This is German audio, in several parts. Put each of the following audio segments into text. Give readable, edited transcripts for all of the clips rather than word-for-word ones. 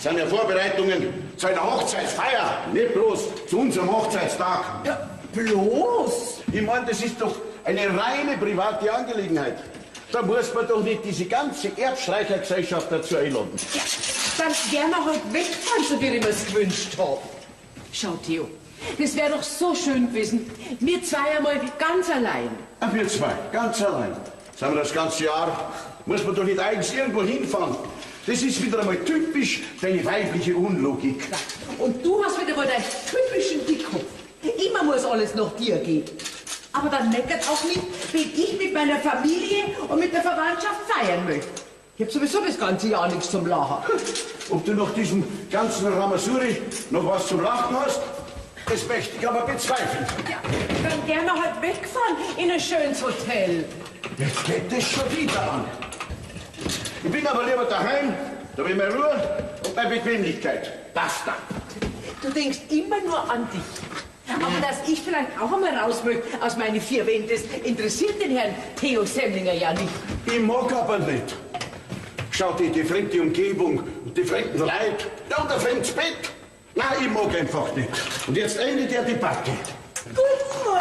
sind ja Vorbereitungen zu einer Hochzeitsfeier, nicht bloß zu unserem Hochzeitstag. Ja, bloß? Ich meine, das ist doch eine reine private Angelegenheit. Da muss man doch nicht diese ganze Erbstreichergesellschaft dazu einladen. Ja, dann werden wir halt wegfahren, so wie ich mir's gewünscht habe. Schau, Theo, das wäre doch so schön gewesen. Wir zwei einmal ganz allein. Ach, wir zwei, ganz allein. Sind wir das ganze Jahr? Muss man doch nicht eigens irgendwo hinfahren. Das ist wieder einmal typisch deine weibliche Unlogik. Und du hast wieder mal deinen typischen Dickkopf. Immer muss alles nach dir gehen. Aber dann meckert auch nicht, wenn ich mit meiner Familie und mit der Verwandtschaft feiern möchte. Ich hab sowieso das ganze Jahr nichts zum Lachen. Ob du nach diesem ganzen Ramasuri noch was zum Lachen hast, das möchte ich aber bezweifeln. Ja, dann gern wir halt wegfahren in ein schönes Hotel. Jetzt geht das schon wieder an. Ich bin aber lieber daheim, da habe ich meine Ruhe und meine Bequemlichkeit. Basta. Du denkst immer nur an dich. Aber dass ich vielleicht auch einmal raus möchte aus meinen vier Wänden, das interessiert den Herrn Theo Semmlinger ja nicht. Ich mag aber nicht. Schau dir die fremde Umgebung und die fremden Leute. Ja, und ein fremdes Bett. Nein, ich mag einfach nicht. Und jetzt Ende der Debatte. Guten Morgen.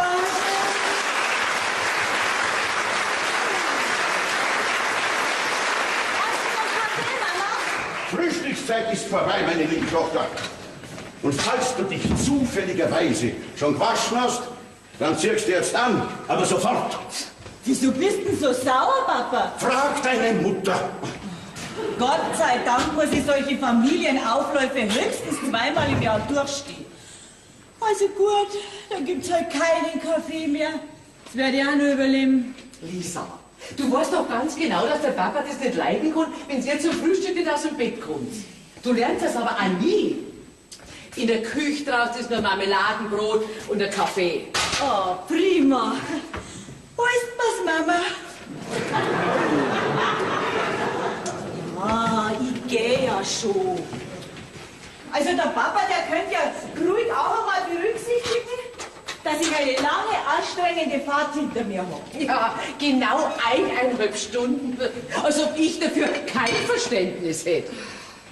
Frühstückszeit ist vorbei, meine liebe Tochter. Und falls du dich zufälligerweise schon gewaschen hast, dann ziehst du jetzt an, aber sofort. Wieso bist du so sauer, Papa? Frag deine Mutter. Gott sei Dank muss ich solche Familienaufläufe höchstens zweimal im Jahr durchstehen. Also gut, dann gibt's halt keinen Kaffee mehr. Das werde ich auch nur überleben. Lisa, du weißt doch ganz genau, dass der Papa das nicht leiden kann, wenn sie zum Frühstück nicht aus dem Bett kommt. Du lernst das aber auch nie. In der Küche draußen ist nur Marmeladenbrot und ein Kaffee. Oh, prima. Wo ist was, Mama? Ah, ich gehe ja schon. Also der Papa, der könnte ja ruhig auch einmal berücksichtigen, dass ich eine lange, anstrengende Fahrt hinter mir habe. Ja, genau 1,5 Stunden. Als ob ich dafür kein Verständnis hätte.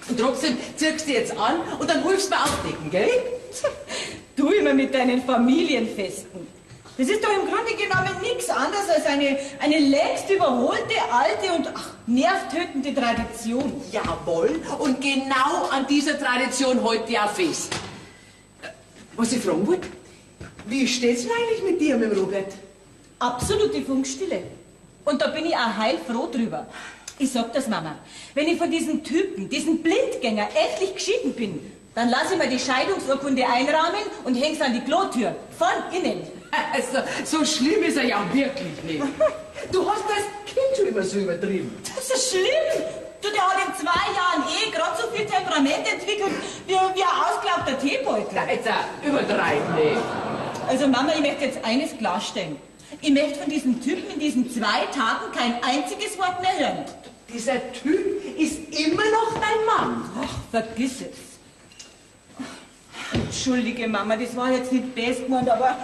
Und trotzdem ziehst du jetzt an und dann hilfst du mir aufdecken, gell? Du immer mit deinen Familienfesten. Das ist doch im Grunde genommen nichts anderes als eine längst überholte, alte und nervtötende Tradition. Jawohl, und genau an dieser Tradition heute ja fest. Was ich fragen wollte, wie steht's denn eigentlich mit dir, mit dem Robert? Absolute Funkstille. Und da bin ich auch heilfroh drüber. Ich sag das, Mama. Wenn ich von diesen Typen, diesen Blindgänger, endlich geschieden bin, dann lasse ich mir die Scheidungsurkunde einrahmen und häng's an die Klotür. Von innen. Also, so schlimm ist er ja wirklich nicht. Du hast das Kind schon immer so übertrieben. Das ist schlimm. Du, der hat in 2 Jahren gerade so viel Temperament entwickelt wie ein ausgelaugter Teebeutel. Na, jetzt übertreib nicht. Also Mama, ich möchte jetzt eines klarstellen. Ich möchte von diesem Typen in diesen 2 Tagen kein einziges Wort mehr hören. Dieser Typ ist immer noch dein Mann. Ach, vergiss es. Entschuldige, Mama, das war jetzt nicht best gemeint, aber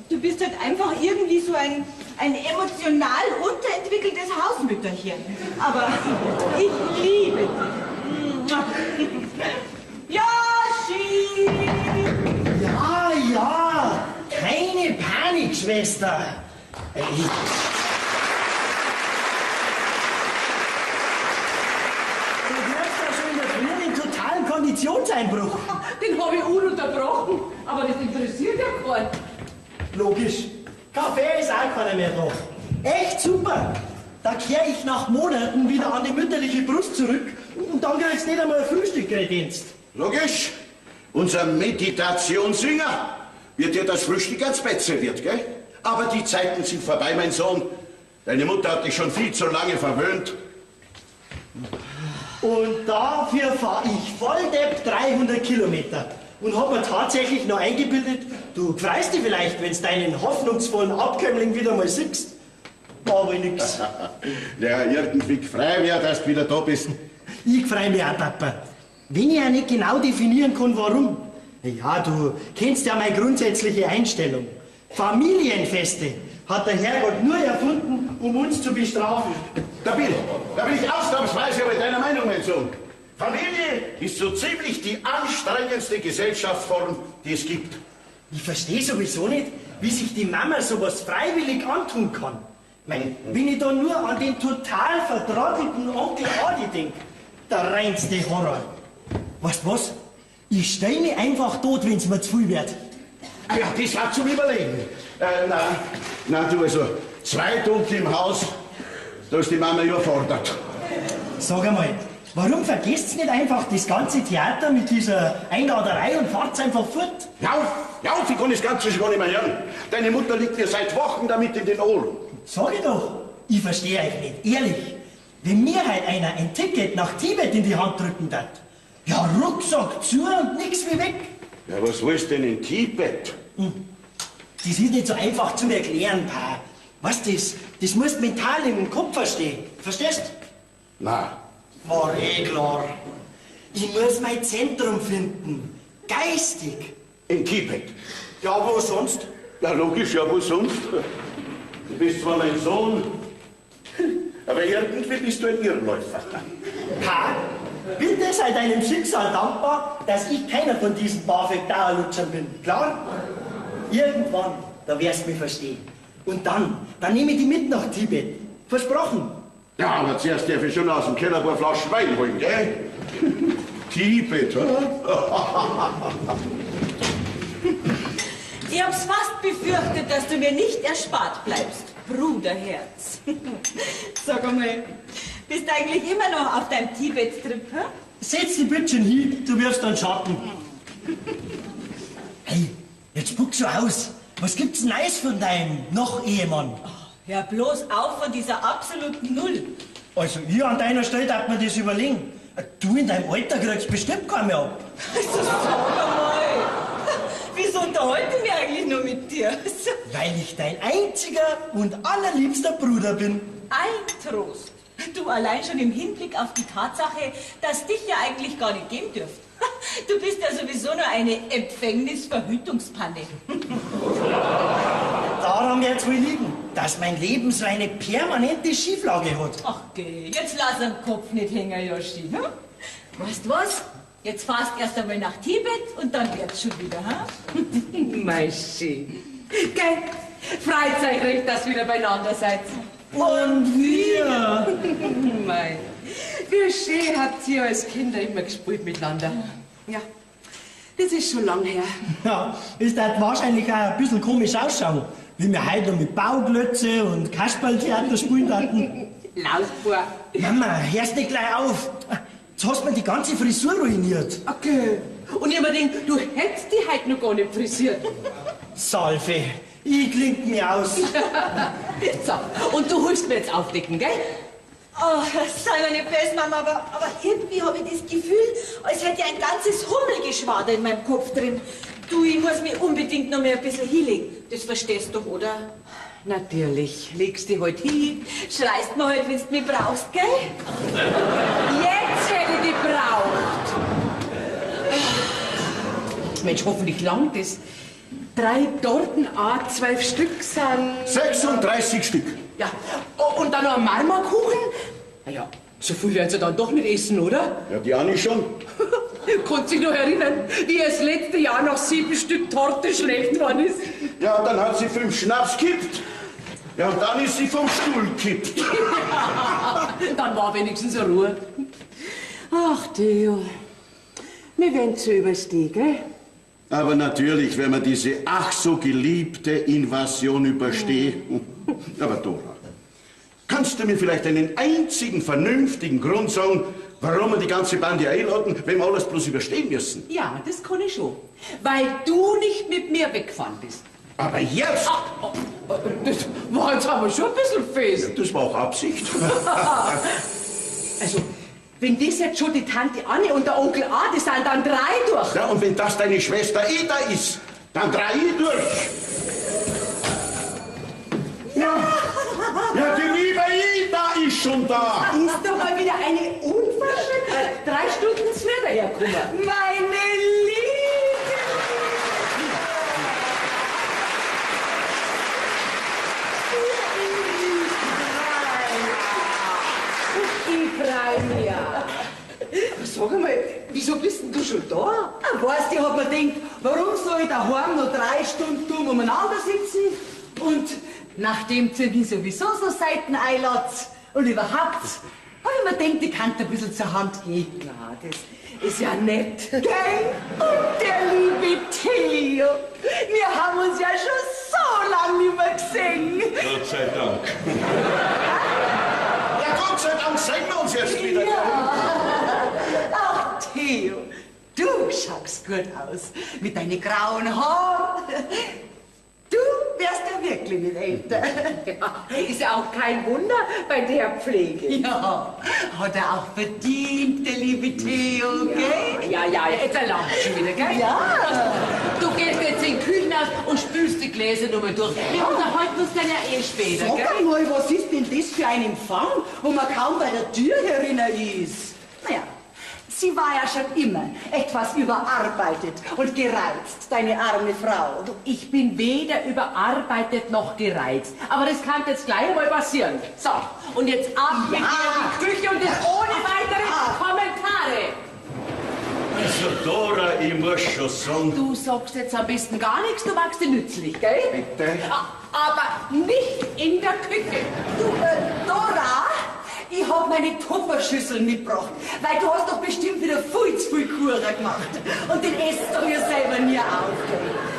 du bist halt einfach irgendwie so ein emotional unterentwickeltes Hausmütterchen. Aber ich liebe dich. Yoshi! Ja, keine Panik, Schwester. Du hörst ja schon in der Früh den totalen Konditionseinbruch. Den habe ich ununterbrochen, aber das interessiert ja keinen. Logisch. Kaffee ist auch keiner mehr da. Echt super. Da kehre ich nach Monaten wieder an die mütterliche Brust zurück und dann kriegst du nicht einmal ein Frühstück kredenzt. Logisch. Unser Meditationsjünger wird dir das Frühstück ans Bett serviert, gell? Aber die Zeiten sind vorbei, mein Sohn. Deine Mutter hat dich schon viel zu lange verwöhnt. Und dafür fahre ich volldepp 300 Kilometer. Und hab mir tatsächlich noch eingebildet, du freust dich vielleicht, wenn du deinen hoffnungsvollen Abkömmling wieder mal siehst. Aber nix. Der irgendwie frei wäre, dass du wieder da bist. Ich freu mich auch, Papa. Wenn ich ja nicht genau definieren kann, warum. Ja, du kennst ja meine grundsätzliche Einstellung. Familienfeste hat der Herrgott nur erfunden, um uns zu bestrafen. Da bin ich ausnahmsweise bei deiner Meinung, mein Sohn. Familie ist so ziemlich die anstrengendste Gesellschaftsform, die es gibt. Ich verstehe sowieso nicht, wie sich die Mama sowas freiwillig antun kann. Wenn ich da nur an den total vertrottelten Onkel Adi denke, der reinste Horror. Weißt du was? Ich stell mich einfach tot, wenn's mir zu viel wird. Ah ja, das war zum Überlegen. Nein, du, also, 2 Dunkle im Haus, da ist die Mama überfordert. Sag einmal, warum vergesst ihr nicht einfach das ganze Theater mit dieser Einladerei und fahrt's einfach fort? Ja, ich kann das Ganze schon gar nicht mehr hören. Deine Mutter liegt mir seit Wochen damit in den Ohren. Sag ich doch, ich verstehe euch nicht, ehrlich. Wenn mir halt einer ein Ticket nach Tibet in die Hand drücken darf, ja, Rucksack zu und nix wie weg. Ja, was willst du denn in Tibet? Das ist nicht so einfach zu erklären, Pa. Was das musst du mental im Kopf verstehen. Verstehst? Na, War eh klar. Ich muss mein Zentrum finden. Geistig. in Tibet. Ja, wo sonst? Ja, logisch, ja, wo sonst? Du bist zwar mein Sohn, aber irgendwie bist du ein Irrläufer. Pa, bitte sei deinem Schicksal dankbar, dass ich keiner von diesen BAföG-Dauerlutschern bin. Klar? Irgendwann, da wirst du mich verstehen. Und dann nehme ich die mit nach Tibet. Versprochen. Ja, aber zuerst darf ich schon aus dem Keller ein paar Flaschen Wein holen, gell? Tibet, oder? Ich hab's fast befürchtet, dass du mir nicht erspart bleibst, Bruderherz. Sag einmal, bist du eigentlich immer noch auf deinem Tibet-Trip, hä? Setz die bitte schon hin, du wirfst dann Schatten. Hey, jetzt spuck schon aus. Was gibt's Neues von deinem noch-Ehemann? Hör bloß auf von dieser absoluten Null. Also, ich an deiner Stelle darf mir das überlegen. Du in deinem Alter kriegst bestimmt keinen mehr ab. Also sag einmal, wieso unterhalten wir eigentlich nur mit dir? Weil ich dein einziger und allerliebster Bruder bin. Ein Trost. Du allein schon im Hinblick auf die Tatsache, dass dich ja eigentlich gar nicht geben dürft. Du bist ja sowieso nur eine Empfängnisverhütungspanne. Daran wird's wohl liegen, dass mein Leben so eine permanente Schieflage hat. Ach geh, jetzt lass den Kopf nicht hängen, Joshi. Hm? Weißt du was? Jetzt fahrst erst einmal nach Tibet und dann wird's schon wieder, hm? Meischi. Gell? Freut euch recht, dass ihr wieder beieinander seid. Und wir? Mei. Wie schön habt ihr als Kinder immer gespielt miteinander. Ja, das ist schon lang her. Ja, ist das wahrscheinlich auch ein bisschen komisch ausschauen, wie wir heute noch mit Bauglötze und Kasperltheater spielen hatten. Lausbub. Mama, hörst nicht gleich auf. Jetzt hast du mir die ganze Frisur ruiniert. Okay. Und ich hab mir gedacht, du hättest die heute noch gar nicht frisiert. Salve, ich klingt mir aus. So, und du holst mir jetzt aufdecken, gell? Oh, sei mir nicht böse, Mama, aber irgendwie habe ich das Gefühl, als hätte ich ein ganzes Hummelgeschwader in meinem Kopf drin. Du, ich muss mich unbedingt noch mal ein bisschen hinlegen. Das verstehst du doch, oder? Natürlich. Legst dich heute hin. Schreist mir halt, wenn du mich brauchst, gell? Jetzt hätte ich dich braucht. Mensch, hoffentlich langt es. 3 Torten, 12 Stück sind... 36 Stück. Ja, und dann noch ein Marmorkuchen? Na ja, so viel werden sie dann doch nicht essen, oder? Ja, die Anni schon. Konnt sich noch erinnern, wie es letzte Jahr nach 7 Stück Torte schlecht worden ist? Ja, und dann hat sie 5 Schnaps kippt. Ja, und dann ist sie vom Stuhl kippt. Dann war wenigstens eine Ruhe. Ach, Theo, wir werden zu überstehen, gell? Aber natürlich, wenn man diese ach so geliebte Invasion übersteht. Aber Dora, kannst du mir vielleicht einen einzigen vernünftigen Grund sagen, warum wir die ganze Bande einladen, wenn wir alles bloß überstehen müssen? Ja, das kann ich schon. Weil du nicht mit mir weggefahren bist. Aber jetzt, Das war jetzt aber schon ein bisschen fest. das war auch Absicht. Also, wenn das jetzt schon die Tante Anne und der Onkel Adi sind, dann 3 durch. Ja, und wenn das deine Schwester Ida ist, dann 3 durch. Ja, die liebe Ida ist schon da. Ist doch mal wieder eine Unverschämtheit. 3 Stunden früher herkommen. Meine Liebe! Ich freu mich ja. So sag einmal, wieso bist denn du schon da? Weißt du, ich hab mir gedacht, warum soll ich daheim noch 3 Stunden umeinander sitzen? Und nachdem ihr mich sowieso so Seiten einladet und überhaupt, hab ich mir gedacht, ich kann ein bisschen zur Hand gehen. Ja, das ist ja nett. Gell? Und der liebe Theo, wir haben uns ja schon so lange nicht mehr gesehen. Gott sei Dank. Ja, Gott sei Dank sehen wir uns jetzt wieder. Ach, Theo, du schaust gut aus mit deinen grauen Haaren. Du wärst ja wirklich nicht älter. Ja, ist ja auch kein Wunder bei der Pflege. Ja, hat er auch verdient, der liebe Theo, gell? Ja, jetzt erlaubt schon wieder, gell? Ja. Du gehst jetzt in die Küche aus und spülst die Gläser nochmal durch. Wir unterhalten uns dann ja eh später, Sag gell? einmal, was ist denn das für ein Empfang, wo man kaum bei der Tür herinnen ist? Naja, sie war ja schon immer etwas überarbeitet und gereizt, deine arme Frau. Du, ich bin weder überarbeitet noch gereizt. Aber das kann jetzt gleich einmal passieren. So, und jetzt ab mit dir in die Küche und das ohne weitere Kommentare. Also, Dora, ich muss schon sagen. Du sagst jetzt am besten gar nichts, du magst dir nützlich, gell? Bitte? Aber nicht in der Küche. Du, Dora, ich hab meine Tupperschüssel mitgebracht, weil du hast doch bestimmt wieder viel zu viel Kuchen gemacht. Und den esst du mir selber nie auf.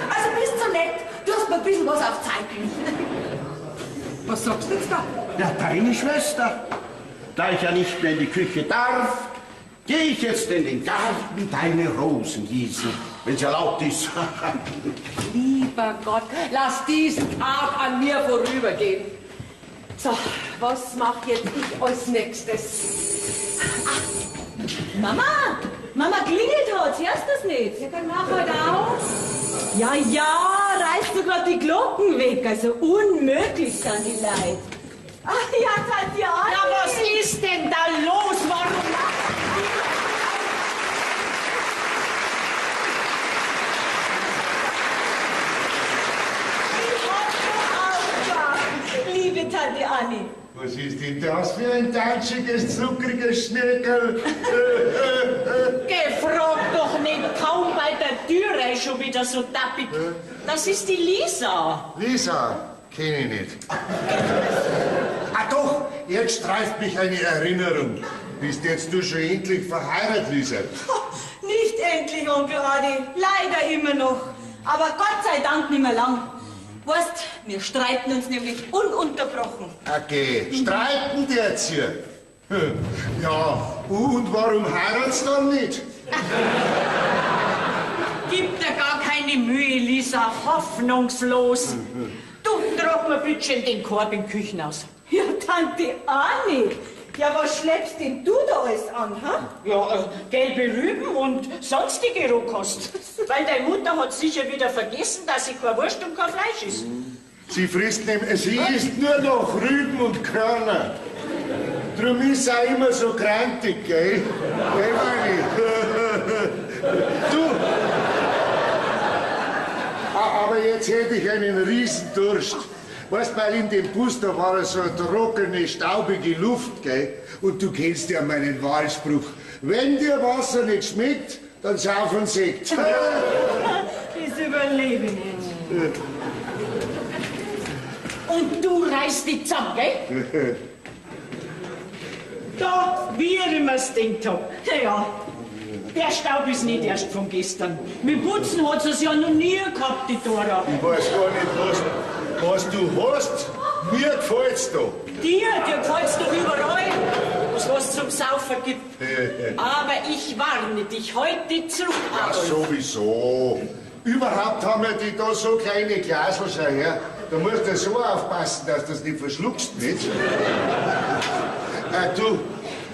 Also bist so nett, du hast mir ein bisschen was auf Zeit gelegt. Was sagst du jetzt da? Ja, deine Schwester. Da ich ja nicht mehr in die Küche darf, gehe ich jetzt in den Garten deine Rosen gießen, wenn es erlaubt ist. Lieber Gott, lass diesen Tag an mir vorübergehen. So, was mache jetzt ich als nächstes? Mama! Mama klingelt hat's, hörst du das nicht? Ja, dann mach halt auf. Ja, reißt du grad die Glocken weg, also unmöglich sind die Leute. Ach ja, Tatjana! Ja, was ist denn da los? Warum Liebe Tante Anni. Was ist denn das für ein tatschiges, zuckriges Schneckerl? Gefragt doch nicht, kaum bei der Türe schon wieder so tappig. Das ist die Lisa. Lisa, kenne ich nicht. Ah doch, jetzt streift mich eine Erinnerung. Bist jetzt du schon endlich verheiratet, Lisa? Nicht endlich, Onkel Adi. Leider immer noch. Aber Gott sei Dank nicht mehr lang. Weißt, wir streiten uns nämlich ununterbrochen. Okay, streiten die jetzt hier? Ja, und warum heiratst du dann nicht? Gib dir gar keine Mühe, Lisa. Hoffnungslos. Du, trag mir bitte schön den Korb im Küchenhaus. Ja, Tante Anni. Ja, was schleppst denn du da alles an, ha? Ja, gelbe Rüben und sonstige Rohkost. Weil deine Mutter hat sicher wieder vergessen, dass sie kein Wurst und kein Fleisch isst. Sie isst nur noch Rüben und Körner. Drum ist sie auch immer so krantig, gell? Gell, Manni? Du! Aber jetzt hätte ich einen Riesendurst. Weißt, weil in dem Bus, da war so eine trockene, staubige Luft, gell? Und du kennst ja meinen Wahlspruch. Wenn dir Wasser nicht schmeckt, dann sauf einen Sekt. Das überlebe ich nicht. Und du reißt dich zusammen, gell? Da, wie ich mir's denkt hab. Ja, der Staub ist nicht erst von gestern. Mit Putzen hat es ja noch nie gehabt, die Dora. Ich weiß gar nicht, was du hast. Mir gefällt's da. Dir gefällt's doch überall, was zum Saufen gibt. Aber ich warne dich heute zurück. Ja, sowieso. Überhaupt haben wir die da so kleine Glasel, schau her. Da musst du so aufpassen, dass du das nicht verschluckst, nicht? Du,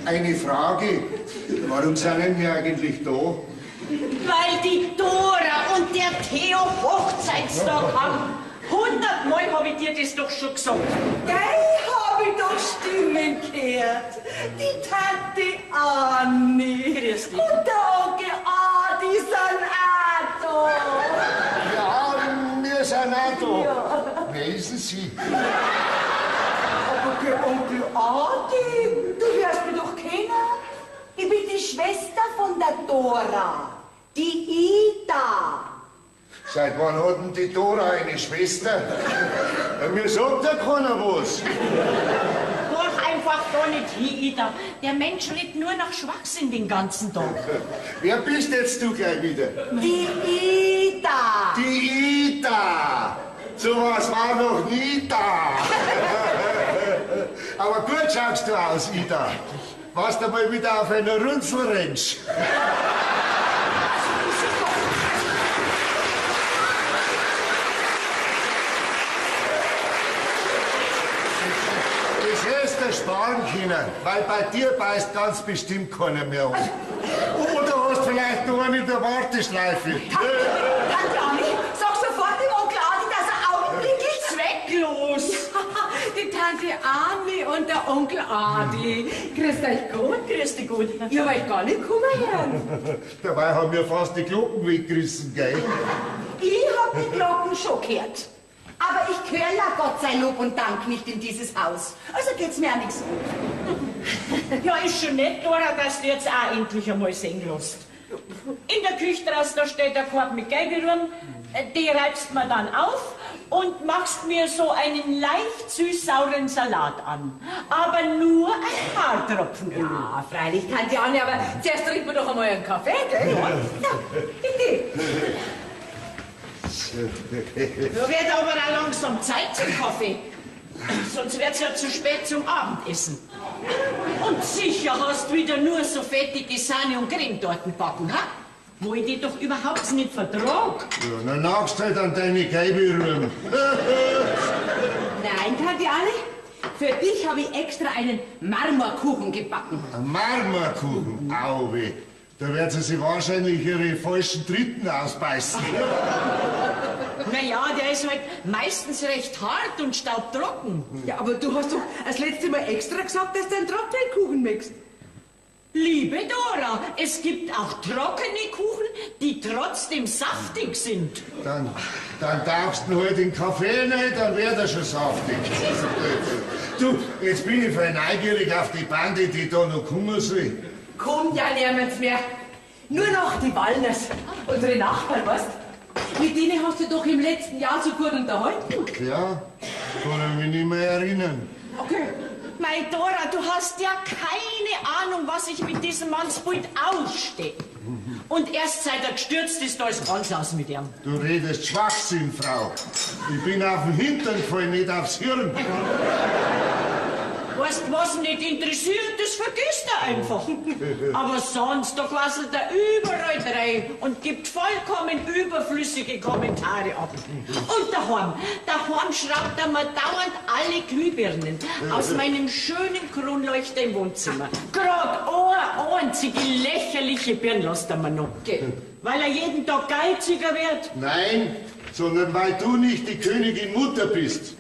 eine Frage. Warum sind wir eigentlich da? Weil die Dora und der Theo Hochzeitstag haben. 100-mal habe ich dir das doch schon gesagt. Gell, hab ich doch Stimmen gehört. Die Tante Anni. Grüß dich. Und der Onkel Adi sind auch da. Ja, wir sind auch da. Wer ist denn Sie? Aber der Onkel Adi, du wirst mich doch kennen. Ich bin die Schwester von der Dora. Die Ida. Seit wann hat denn die Dora eine Schwester? Mir sagt ja keiner was. Mach einfach da nicht hin, Ida. Der Mensch redet nur nach Schwachsinn den ganzen Tag. Wer bist jetzt du gleich wieder? Die Ida. Die Ida. So was war noch nie da. Aber gut schaust du aus, Ida. Warst du mal wieder auf einer Runzelranch? Das hättest du sparen können, weil bei dir beißt ganz bestimmt keiner mehr an. Oder hast vielleicht noch einen in der Warteschleife. Tante Anni, sag sofort dem Onkel Adi, dass er augenblicklich Zwecklos. Die Tante Anni und der Onkel Adi. Grüßt euch gut. Grüß dich gut. Ihr wollt gar nicht kommen hören. Dabei haben wir fast die Glocken weggerissen, gell? Ich hab die Glocken schon gehört. Aber ich gehöre ja Gott sei Lob und Dank nicht in dieses Haus. Also geht's mir auch nichts gut. Ja, ist schon nett, Dora, dass du jetzt auch endlich einmal singen lässt. In der Küche draußen, da steht der Korb mit Geigerühren. Die reibst man dann auf und machst mir so einen leicht süß-sauren Salat an. Aber nur ein paar Tropfen Öl. Ah, freilich, Tante Anni, aber zuerst trinken wir doch einmal einen Kaffee, gell? Ja, bitte. Da wird aber auch langsam Zeit zum Kaffee. Sonst wird's ja zu spät zum Abendessen. Und sicher hast du wieder nur so fettige Sahne- und Cremetorten backen, ha? Wo ich die doch überhaupt nicht vertrag. Ja, dann nagst halt an deine Geiberühren. Nein, Tante Anni, für dich habe ich extra einen Marmorkuchen gebacken. Ein Marmorkuchen, auwe. Da werden sie sich wahrscheinlich ihre falschen Dritten ausbeißen. Naja, der ist halt meistens recht hart und staubtrocken. Ja, aber du hast doch das letzte Mal extra gesagt, dass du einen trockenen Kuchen mixt. Liebe Dora, es gibt auch trockene Kuchen, die trotzdem saftig sind. Dann tauchst du halt den Kaffee nicht, dann wird er schon saftig. Du, jetzt bin ich voll neugierig auf die Bande, die da noch kommen soll. Kommt ja niemand mehr. Nur noch die Wallners, unsere Nachbarn, weißt du? Mit denen hast du doch im letzten Jahr so gut unterhalten. Ja, kann ich mich nicht mehr erinnern. Okay. Mein Dora, du hast ja keine Ahnung, was ich mit diesem Mannsbild ausstehe. Und erst seit er gestürzt ist, da ist ganz aus mit ihm. Du redest Schwachsinn, Frau. Ich bin auf den Hintern gefallen, nicht aufs Hirn. Weißt du, was nicht interessiert, das vergisst er einfach. Aber sonst, da quasselt er überall rein und gibt vollkommen überflüssige Kommentare ab. Und daheim schraubt er mir dauernd alle Glühbirnen aus meinem schönen Kronleuchter im Wohnzimmer. Gerade eine einzige lächerliche Birne lässt er mir noch. Weil er jeden Tag geiziger wird. Nein, sondern weil du nicht die Königin Mutter bist.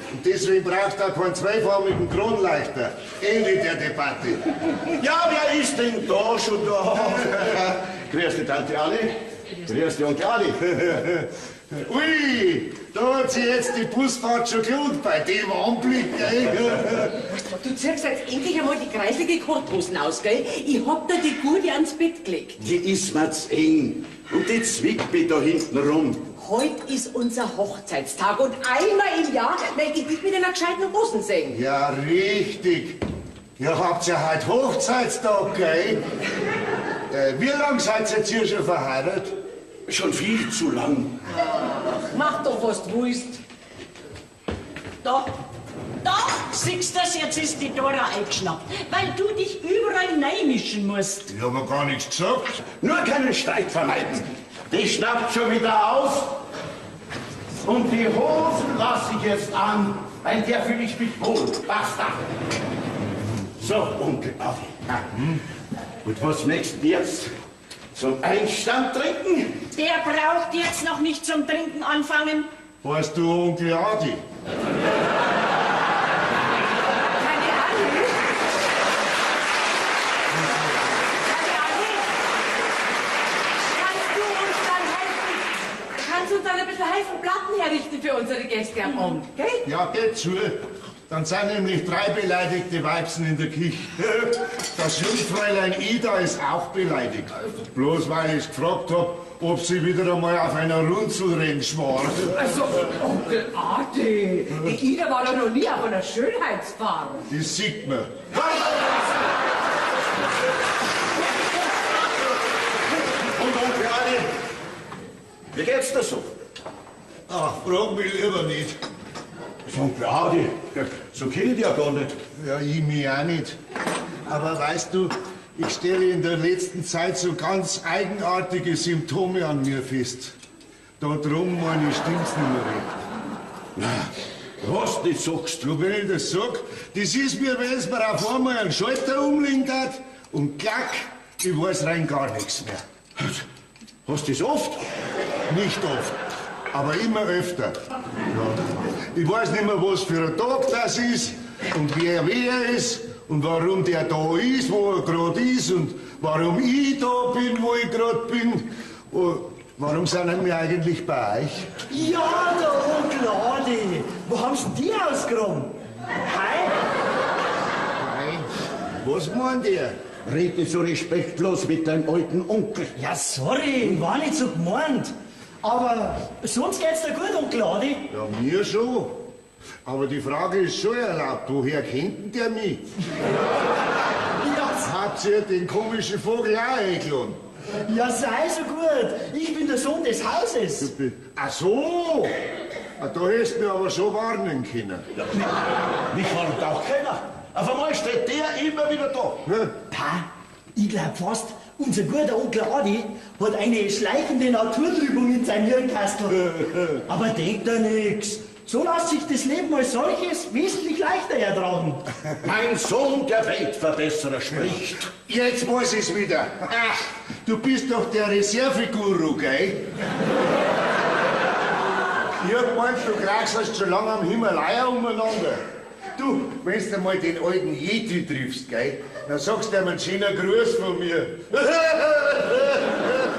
Und deswegen brauchst du auch keinen zweifarbigen Kronleuchter. Ende der Debatte. Ja, wer ist denn da schon da? Grüß dich, Tante Anni. Grüß dich, Onkel Adi. Ui, da hat sich jetzt die Busfahrt schon gelohnt bei dem Anblick, gell? Du ziehst jetzt endlich einmal die kreislige Korthosen aus, gell? Ich hab dir die Gute ans Bett gelegt. Die ist mir zu eng. Und die zwickt mich da hinten rum. Heute ist unser Hochzeitstag und einmal im Jahr möchte ich dich mit einer gescheiten Hosen sehen. Ja, richtig. Ihr habt ja heute Hochzeitstag, gell? Wie lange seid ihr jetzt hier schon verheiratet? Schon viel zu lang. Mach doch, was du willst. Da, siehst du das, jetzt ist die Dora eingeschnappt, weil du dich überall neimischen musst. Ich hab ja gar nichts gesagt. Nur keinen Streit vermeiden. Die schnappt schon wieder auf. Und die Hosen lasse ich jetzt an, weil der fühle ich mich wohl. Basta. So, Onkel Adi. Und was möchtest du jetzt? Zum Einstand trinken? Der braucht jetzt noch nicht zum Trinken anfangen. Weißt du, Onkel Adi? Kannst du uns dann ein bisschen helfen, Platten herrichten für unsere Gäste am Abend, gell? Ja, geht zu. Dann sind nämlich 3 beleidigte Weibsen in der Küche. Das Jungfräulein Ida ist auch beleidigt. Bloß weil ich gefragt habe, ob sie wieder einmal auf einer Runzelrentsch war. Also, Onkel Adi, die Ida war doch noch nie auf einer Schönheitsfahrt. Das sieht man. Und Onkel Adi, wie geht's dir so? Ach, frag mich lieber nicht. Onkel Adi, so kenn ich dich ja gar nicht. Ja, ich mich auch nicht. Aber weißt du, ich stelle in der letzten Zeit so ganz eigenartige Symptome an mir fest. Da drum meine Stimmt's nicht mehr recht. Was nicht sagst du? Du, wenn ich das sag, das ist mir, wenn es mir auf einmal einen Schalter umlegen hat und klack, ich weiß rein gar nichts mehr. Hast du das oft? Nicht oft, aber immer öfter. Ja. Ich weiß nicht mehr, was für ein Tag das ist und wer ist und warum der da ist, wo er gerade ist und warum ich da bin, wo ich gerade bin. Und warum sind wir eigentlich bei euch? Ja, der Onkel Adi. Wo haben Sie die ausgegraben? Hi? Nein. Was meint ihr? Red nicht so respektlos mit deinem alten Onkel. Ja, sorry, war nicht so gemeint. Aber sonst geht's dir gut, Onkel Adi? Ja, mir schon. Aber die Frage ist schon erlaubt, woher kennt denn der mich? Habt ihr den komischen Vogel auch eingeladen? Ja, sei so gut. Ich bin der Sohn des Hauses. Ach so! Ah, da hättest du mir aber schon warnen können. Mich warnt auch keiner. Auf einmal steht der immer wieder da. Pa, ich glaub fast, unser guter Onkel Adi hat eine schleichende Naturtrübung in seinem Hirnkastel. Aber denkt er nix. So lässt sich das Leben als solches wesentlich leichter ertragen. Mein Sohn, der Weltverbesserer, spricht. Jetzt weiß ich's wieder. Ach, du bist doch der Reserveguru, gell? Ich hab gemeint, du kraxelst schon lange am Himalaya umeinander. Du, wenn du mal den alten Yeti triffst, gell, dann sagst du ihm einen schönen Gruß von mir.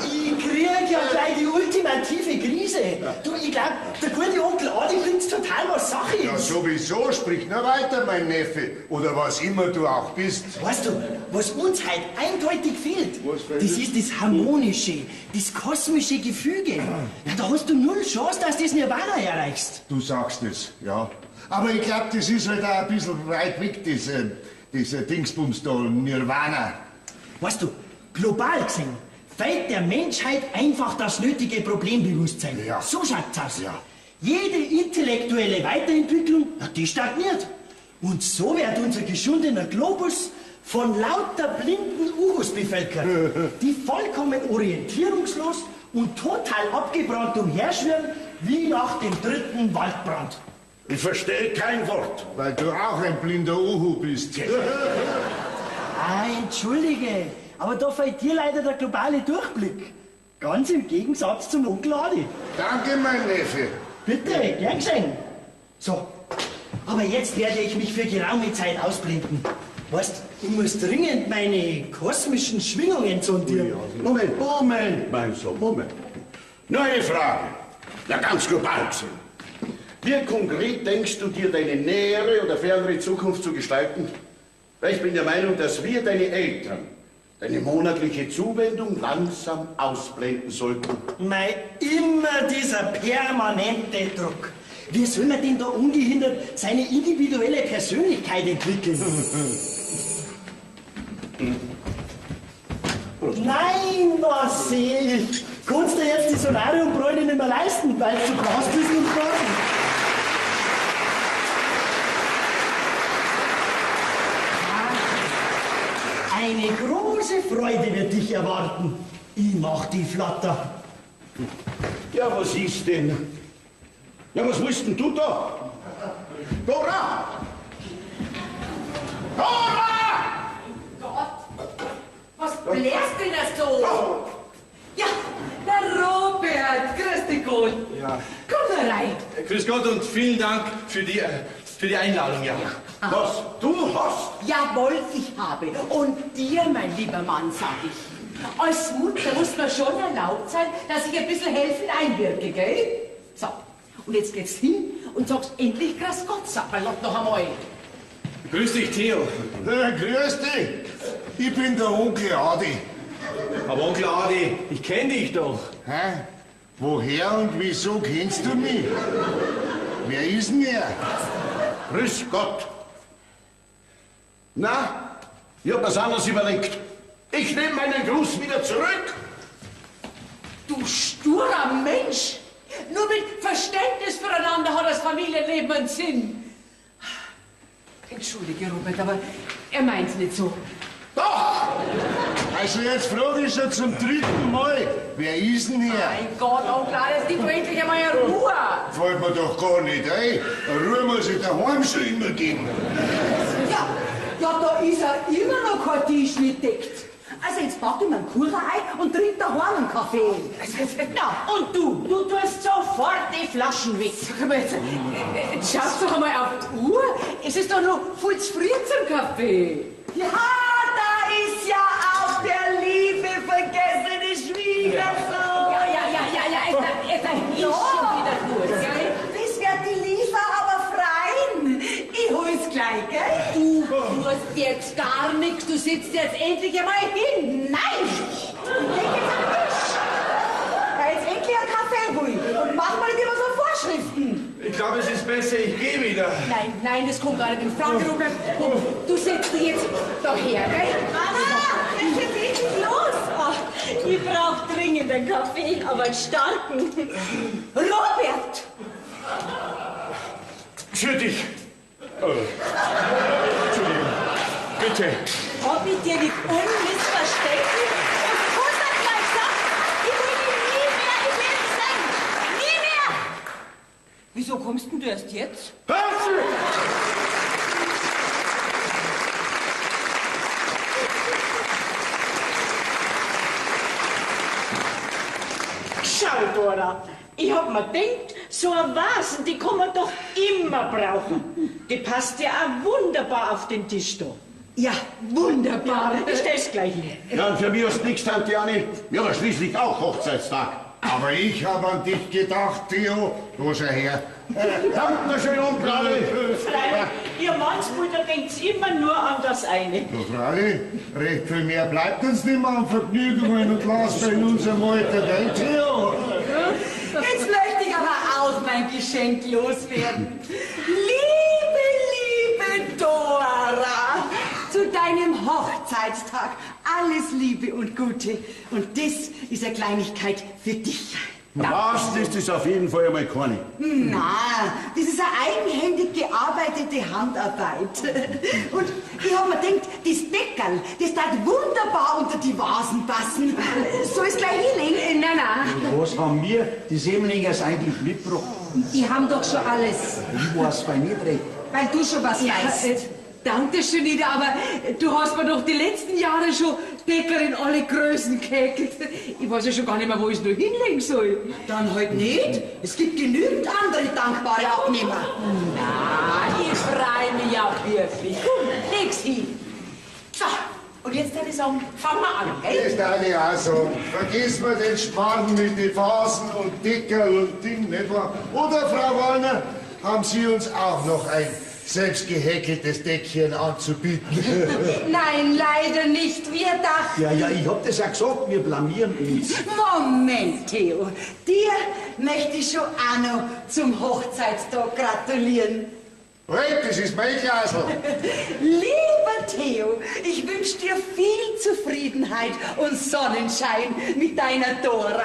Ich krieg ja gleich die ultimative Krise. Du, ich glaub, der gute Onkel Adi bringt's total was Sache Ja, ist. sowieso, sprich nur weiter, mein Neffe. Oder was immer du auch bist. Weißt du, was uns halt eindeutig fehlt, Was fehlt das dir? ist das harmonische, das kosmische Gefüge. Ja, da hast du null Chance, dass du das Nirvana erreichst. Du sagst es, ja. Aber ich glaub, das ist halt auch ein bisschen weit weg, dieser Dingsbums da, Nirvana. Weißt du, global gesehen fehlt der Menschheit einfach das nötige Problembewusstsein. Ja. So schaut's aus. Ja. Jede intellektuelle Weiterentwicklung, ja, die stagniert. Und so wird unser geschundener Globus von lauter blinden Uhus bevölkert, die vollkommen orientierungslos und total abgebrannt umherschwirren, wie nach dem 3. Waldbrand. Ich verstehe kein Wort. Weil du auch ein blinder Uhu bist. Ah, entschuldige, aber da fehlt dir leider der globale Durchblick. Ganz im Gegensatz zum Onkel Adi. Danke, mein Neffe. Bitte, gern geschehen. So, aber jetzt werde ich mich für geraume Zeit ausblenden. Weißt, ich muss dringend meine kosmischen Schwingungen sondieren. Moment, mein Sohn, Moment. Nur eine Frage. Ja, ganz global gesehen. Wie konkret denkst du dir deine nähere oder fernere Zukunft zu gestalten? Weil ich bin der Meinung, dass wir, deine Eltern, deine monatliche Zuwendung langsam ausblenden sollten. Mei, immer dieser permanente Druck. Wie soll man denn da ungehindert seine individuelle Persönlichkeit entwickeln? Nein, was sehe ich? Kannst du jetzt die Solariumbräune nicht mehr leisten, weil du brauchst bist und brauchst. Eine große Freude wird dich erwarten. Ich mach die Flatter. Ja, was ist denn? Ja, was willst denn du da? Dora! Dora! Gott, was bläst denn das so? Ja, der Robert, grüß dich Gott. Ja. Komm da rein. Grüß Gott und vielen Dank für die Einladung, ja. Was du hast? Jawohl, ich habe. Und dir, mein lieber Mann, sag ich. Als Mutter muss man schon erlaubt sein, dass ich ein bisschen helfend einwirke, gell? So, und jetzt geht's hin und sagst endlich Grüß Gott, Sapperlot, noch einmal. Grüß dich, Theo. Grüß dich. Ich bin der Onkel Adi. Aber Onkel Adi, ich kenne dich doch. Hä? Woher und wieso kennst du mich? Wer ist denn er? Grüß Gott. Na, ich hab was anderes überlegt. Ich nehme meinen Gruß wieder zurück. Du sturer Mensch! Nur mit Verständnis füreinander hat das Familienleben einen Sinn. Entschuldige, Robert, aber er meint's nicht so. Doch! Also jetzt frage ich schon zum 3. Mal. Wer ist denn er? Mein Gott, Onkel, das gibt doch endlich einmal eine Ruhe. Fällt mir doch gar nicht ein. Ruhe muss ich daheim schon immer geben. Ja, da ist er immer noch kein Tisch nicht deckt. Also jetzt baut ihm einen Kuchen ein und trinkt daheim einen Kaffee. Na, und du tust sofort die Flaschen weg. Sag mal, jetzt schaust doch einmal auf die Uhr. Es ist doch noch voll zu früh zum Kaffee. Ja, da ist ja auch der liebe, vergessene Schwiegersohn. Ja, jetzt ist schon wieder gut, gell? Das wird die Liefer aber freien. Ich hol's gleich, gell? Du musst jetzt gar nichts, du sitzt jetzt endlich einmal hin. Nein! Leg jetzt am Tisch. Da jetzt endlich einen Kaffee hol. Und mach mal nicht immer so Vorschriften. Ich glaube, es ist besser, ich gehe wieder. Nein, das kommt gar nicht in Frage, Robert. Du setzt dich jetzt doch her, gell? Mama, jetzt geht's los. Ach, ich brauch dringend einen Kaffee, aber einen starken. Robert! Für dich. Entschuldigung. Bitte. Hab ich dir nicht unmissverständlich und hundertmal gesagt, ich will dich nie mehr im Leben sehen. Nie mehr! Wieso kommst denn du erst jetzt? Schau, Dora, ich hab mir gedacht, so eine Vasen, die kann man doch immer brauchen. Die passt ja auch wunderbar auf den Tisch da. Ja, wunderbar. Ich stell's gleich hin. Ja, und für mich ist nichts, Tante Anni. Mir war schließlich auch Hochzeitstag. Aber ich habe an dich gedacht, Theo. Wo schau her? Dankeschön, Onkel Adi. Freilich, ihr Mannsmutter denkt immer nur an das eine. Du Fralli, recht viel mehr bleibt uns nicht mehr an Vergnügungen und Laster in unserem Alter, gell, Theo? Jetzt möchte ich aber auch mein Geschenk loswerden. Liebe Dora, zu deinem Hochzeitstag alles Liebe und Gute. Und das ist eine Kleinigkeit für dich. Was ist das auf jeden Fall einmal keine? Na, das ist eine eigenhändig gearbeitete Handarbeit. Und ich hab mir gedacht, das Deckerl, das darf wunderbar unter die Vasen passen. Soll ich gleich hinlegen? Nein. Was haben wir, die Semlingers, eigentlich mitgebracht? Die haben doch schon alles. Ich weiß bei mir drin. Weil du schon was weißt. Danke schön, Ida, aber du hast mir doch die letzten Jahre schon Bäcker in alle Größen gehäkelt. Ich weiß ja schon gar nicht mehr, wo ich es nur hinlegen soll. Dann halt nicht. Es gibt genügend andere dankbare Abnehmer. Na, ich freue mich ja wirklich. Komm, leg's hin. So, und jetzt würde ich sagen, fangen wir an, gell? Das darf ich auch sagen. Vergiss mir den Schmarrn mit den Vasen und Deckerl und Ding, nicht wahr? Oder, Frau Wallner, haben Sie uns auch noch ein selbst gehäkeltes Deckchen anzubieten? Nein, leider nicht. Wir dachten... Ja, ich hab das ja gesagt, wir blamieren uns. Moment, Theo. Dir möchte ich schon auch noch zum Hochzeitstag gratulieren. Halt, das ist mein Glasl. Lieber Theo, ich wünsche dir viel Zufriedenheit und Sonnenschein mit deiner Dora.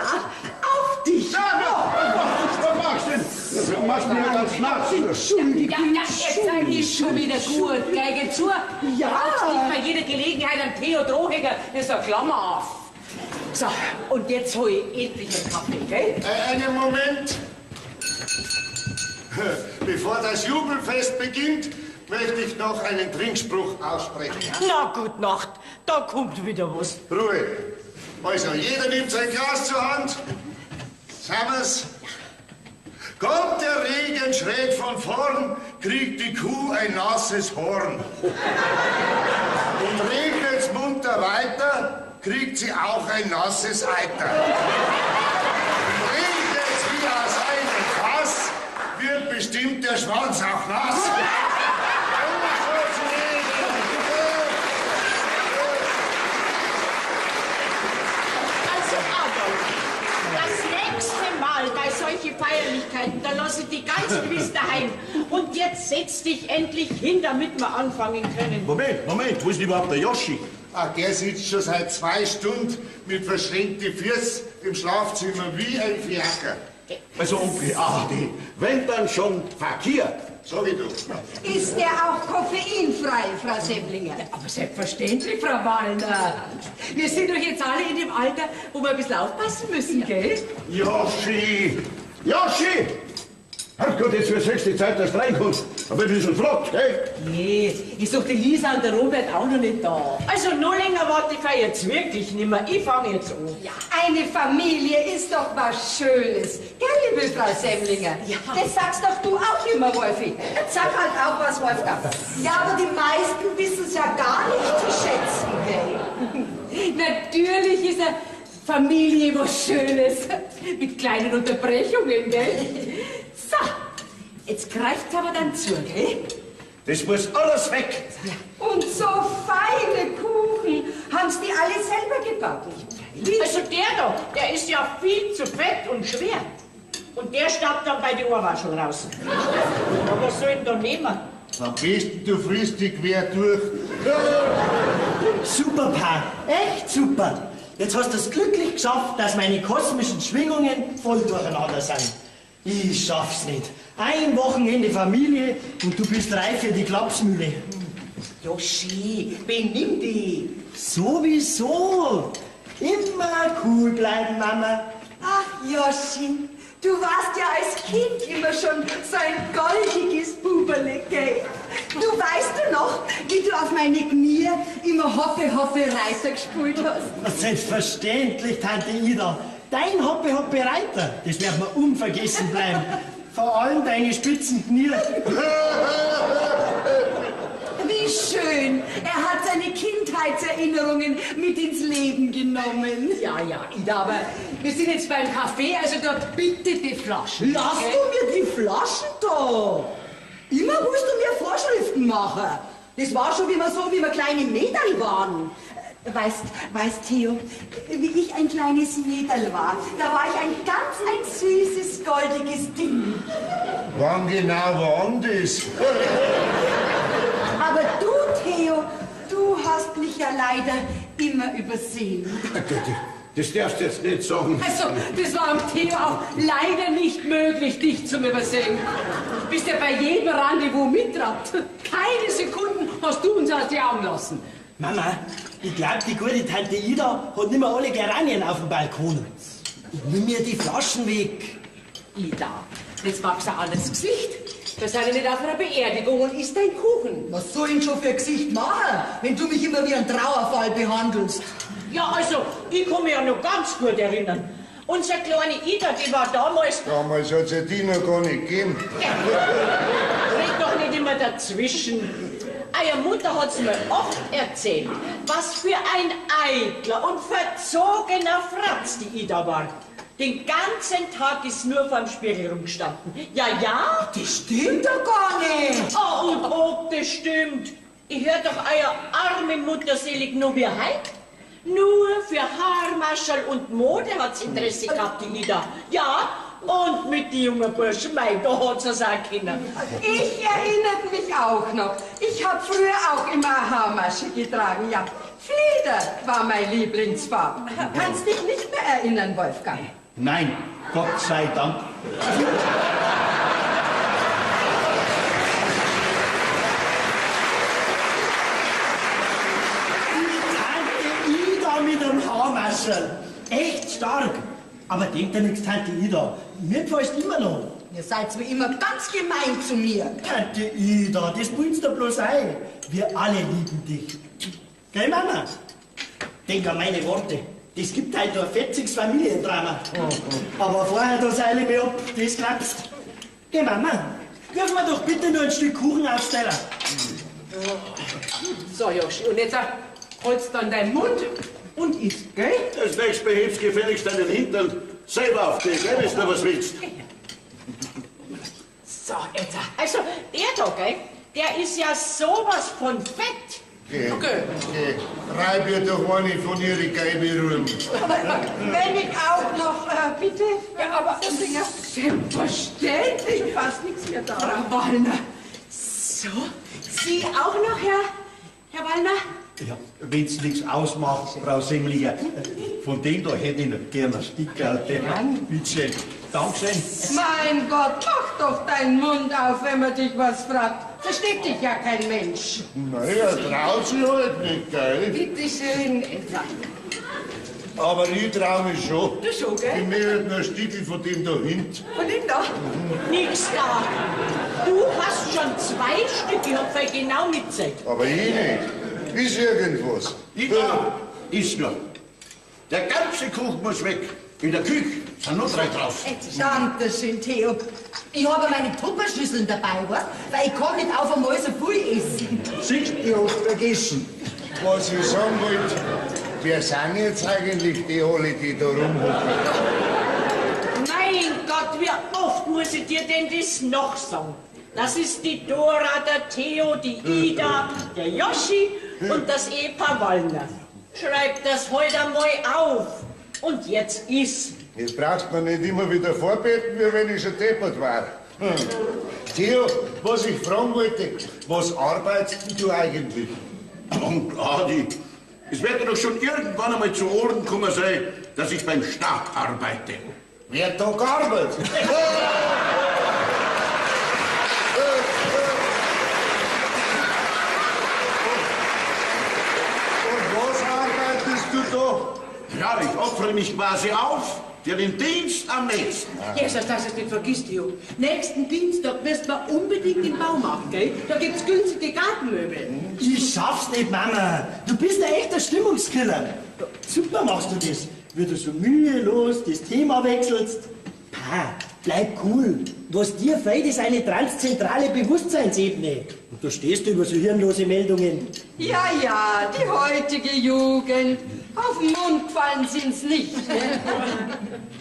Auf dich! Was machst du denn? Du machst mich ja ganz nass. Ja, jetzt seid ihr schon wieder gut, gell? Geh zu. Ja. Brauchst nicht bei jeder Gelegenheit einen Theo Drohheger, das ist ein Klammer auf. So, und jetzt hol ich endlich einen Kaffee, gell? Einen Moment. Bevor das Jubelfest beginnt, möchte ich noch einen Trinkspruch aussprechen. Na, gut Nacht, da kommt wieder was. Ruhe. Also, jeder nimmt sein Glas zur Hand. Servus. Kommt der Regen schräg von vorn, kriegt die Kuh ein nasses Horn. Und regnet's munter weiter, kriegt sie auch ein nasses Eiter. Und regnet's wie aus einem Fass, wird bestimmt der Schwanz auch nass. Und so nächste Mal bei solchen Feierlichkeiten, da lasse ich die ganzen bis daheim. Und jetzt setz dich endlich hin, damit wir anfangen können. Moment, wo ist denn überhaupt der Joschi? Ah, der sitzt schon seit 2 Stunden mit verschränkten Füßen im Schlafzimmer wie ein Fiaker. Also Onkel Adi, wenn dann schon verkehrt. So wie du. Ist der auch koffeinfrei, Frau Semplinger? Aber selbstverständlich, Frau Wallner. Wir sind doch jetzt alle in dem Alter, wo wir ein bisschen aufpassen müssen, gell? Joschi! Herrgott, jetzt wird's höchste Zeit, dass du reinkommst. Aber ein bisschen flott, gell? Nee, ist doch die Lisa und der Robert auch noch nicht da. Also noch länger warte ich jetzt wirklich nicht mehr. Ich fange jetzt an. Ja, eine Familie ist doch was Schönes. Gell, liebe Frau Semplinger? Ja. Das sagst doch du auch immer, Wolfi. Jetzt sag halt auch was, Wolfgang. Ja, aber die meisten wissen es ja gar nicht zu schätzen, gell? Natürlich ist eine Familie was Schönes. Mit kleinen Unterbrechungen, gell? So, jetzt greift's aber dann zu, gell? Das muss alles weg. Und so feine Kuchen. Haben's die alle selber gebacken? Also der da, der ist ja viel zu fett und schwer. Und der staubt dann bei den Ohrwascheln raus. Aber was soll ich denn da nehmen? Am besten du frisst dich quer durch. Super, Pa. Echt super. Jetzt hast du es glücklich geschafft, dass meine kosmischen Schwingungen voll durcheinander sind. Ich schaff's nicht. Ein Wochenende Familie und du bist reif für die Klapsmühle. Joschi, benimm dich. Sowieso. Immer cool bleiben, Mama. Ach, Joschi, du warst ja als Kind immer schon so ein goldiges Buberle, gell? Du weißt du noch, wie du auf meine Knie immer Hoppe, Hoppe, Reiter gespielt hast? Selbstverständlich, Tante Ida. Dein Hoppe, Hoppe, Reiter, das wird mir unvergessen bleiben. Vor allem deine spitzen Knie. Wie schön. Er hat seine Kindheitserinnerungen mit ins Leben genommen. Ja, Ida, aber wir sind jetzt beim Café, also dort bitte die Flaschen. Lass gell? du mir die Flaschen da. Immer musst du mir Vorschriften machen. Das war schon, wie wir kleine Mädel waren. Weißt, Theo, wie ich ein kleines Mädel war, da war ich ein süßes, goldiges Ding. Wann genau war das? Aber du, Theo, du hast mich ja leider immer übersehen. Das darfst du jetzt nicht sagen. Also, das war am Theo auch leider nicht möglich, dich zu übersehen. Du bist ja bei jedem Rendezvous mittrabt. Keine Sekunden hast du uns aus den Augen lassen. Mama, ich glaube, die gute Tante Ida hat nicht mehr alle Geranien auf dem Balkon. Nimm mir die Flaschen weg. Ida, jetzt magst du ein anderes Gesicht. Wir sind ja nicht auf einer Beerdigung und isst dein Kuchen. Was soll ich schon für ein Gesicht machen, wenn du mich immer wie ein Trauerfall behandelst? Ja, also, ich kann mich ja noch ganz gut erinnern. Unsere kleine Ida, die war damals... Damals hat es ja die noch gar nicht gegeben. Red doch nicht immer dazwischen. Eure Mutter hat's mir oft erzählt, was für ein eitler und verzogener Fratz die Ida war. Den ganzen Tag ist nur vorm Spiegel rumgestanden. Ja, Das stimmt doch gar nicht. Oh, und ob das stimmt. Ich hör doch eure arme Mutter selig nur wie heut. Nur für Haarmaschel und Mode hat's Interesse gehabt, die Ida. Ja, und mit den jungen Burschen, mei, da hat's es auch können. Ich erinnere mich auch noch. Ich habe früher auch immer eine Haarmasche getragen, ja. Flieder war mein Lieblingsfarbe. Kannst dich nicht mehr erinnern, Wolfgang? Nein, Gott sei Dank. Tante Ida mit dem Haarmascherl. Echt stark. Aber denkt ja nichts, Tante Ida. Mir gefällst immer noch. Ihr seid wie immer ganz gemein zu mir. Tante Ida, das bildest du bloß ein. Wir alle lieben dich. Gell, Mama? Denk an meine Worte. Das gibt halt ein fetziges Familiendrama. Aber vorher, da seile ich mich ab, das glaubst. Geh, Mama, wirf mir doch bitte nur ein Stück Kuchen aufs Teller. So, Joschi, und jetzt holst dann deinen Mund und isst, gell? Das nächste Mal hebst gefälligst deinen Hintern selber auf dich, gell, wenn du was willst. So, jetzt. Also, der da, gell, der ist ja sowas von fett. Okay. Geh. Reib ihr doch eine von ihren Geiberühren. Aber wenn ich auch noch, bitte? Ja, aber selbstverständlich. Schon fast nichts mehr da. Frau Wallner. So, Sie auch noch, Herr Wallner? Ja, wenn's nichts ausmacht, Frau Semlinger, von dem da hätte ich noch gerne ein Stickerl. Bitte. Dankeschön. Mein Gott, mach doch deinen Mund auf, wenn man dich was fragt. Versteht dich ja kein Mensch. Naja, traut sie halt nicht, gell? Bitte schön, etwa. Aber ich trau mich schon. Du schon, gell? Ich möchte noch ein Stückchen von dem da hinten. Von dem da? Nix da. Du hast schon 2 Stück, ich hab genau mitgezählt. Aber ich nicht. Ist irgendwas. Die da ist nur. Der ganze Kuchen muss weg. In der Küche sind nur 3 drauf. Dankeschön, Theo. Ich habe meine Tupperschüsseln dabei, weißt? Weil ich kann nicht auf einmal so viel essen. Siehst du, ich hab's vergessen. Was ich sagen wollte, wer sind jetzt eigentlich die alle, die da rumhocken? Mein Gott, wie oft muss ich dir denn das noch sagen? Das ist die Dora, der Theo, die Ida, der Joschi und das Ehepaar Wallner. Schreib das heute einmal auf. Und jetzt ist. Jetzt brauchst du mir nicht immer wieder vorbeten, wie wenn ich schon deppert war. Theo, was ich fragen wollte, was arbeitest du eigentlich? Und Adi, es wird dir doch schon irgendwann einmal zu Ohren kommen sein, dass ich beim Staat arbeite. Wer da gearbeitet? Und was arbeitest du da? Ja, ich opfere mich quasi auf für den Dienst am nächsten. Jesus, dass es nicht vergisst, Jo. Nächsten Dienstag müssen wir unbedingt im Baumarkt, gell? Da gibt's günstige Gartenmöbel. Ich schaff's nicht, Mama. Du bist ein echter Stimmungskiller. Super machst du das. Wie du so mühelos das Thema wechselst. Pa, bleib cool. Was dir fehlt, ist eine transzentrale Bewusstseinsebene. Und du stehst über so hirnlose Meldungen. Ja, ja, die heutige Jugend. Auf den Mund gefallen sind's nicht. Ne?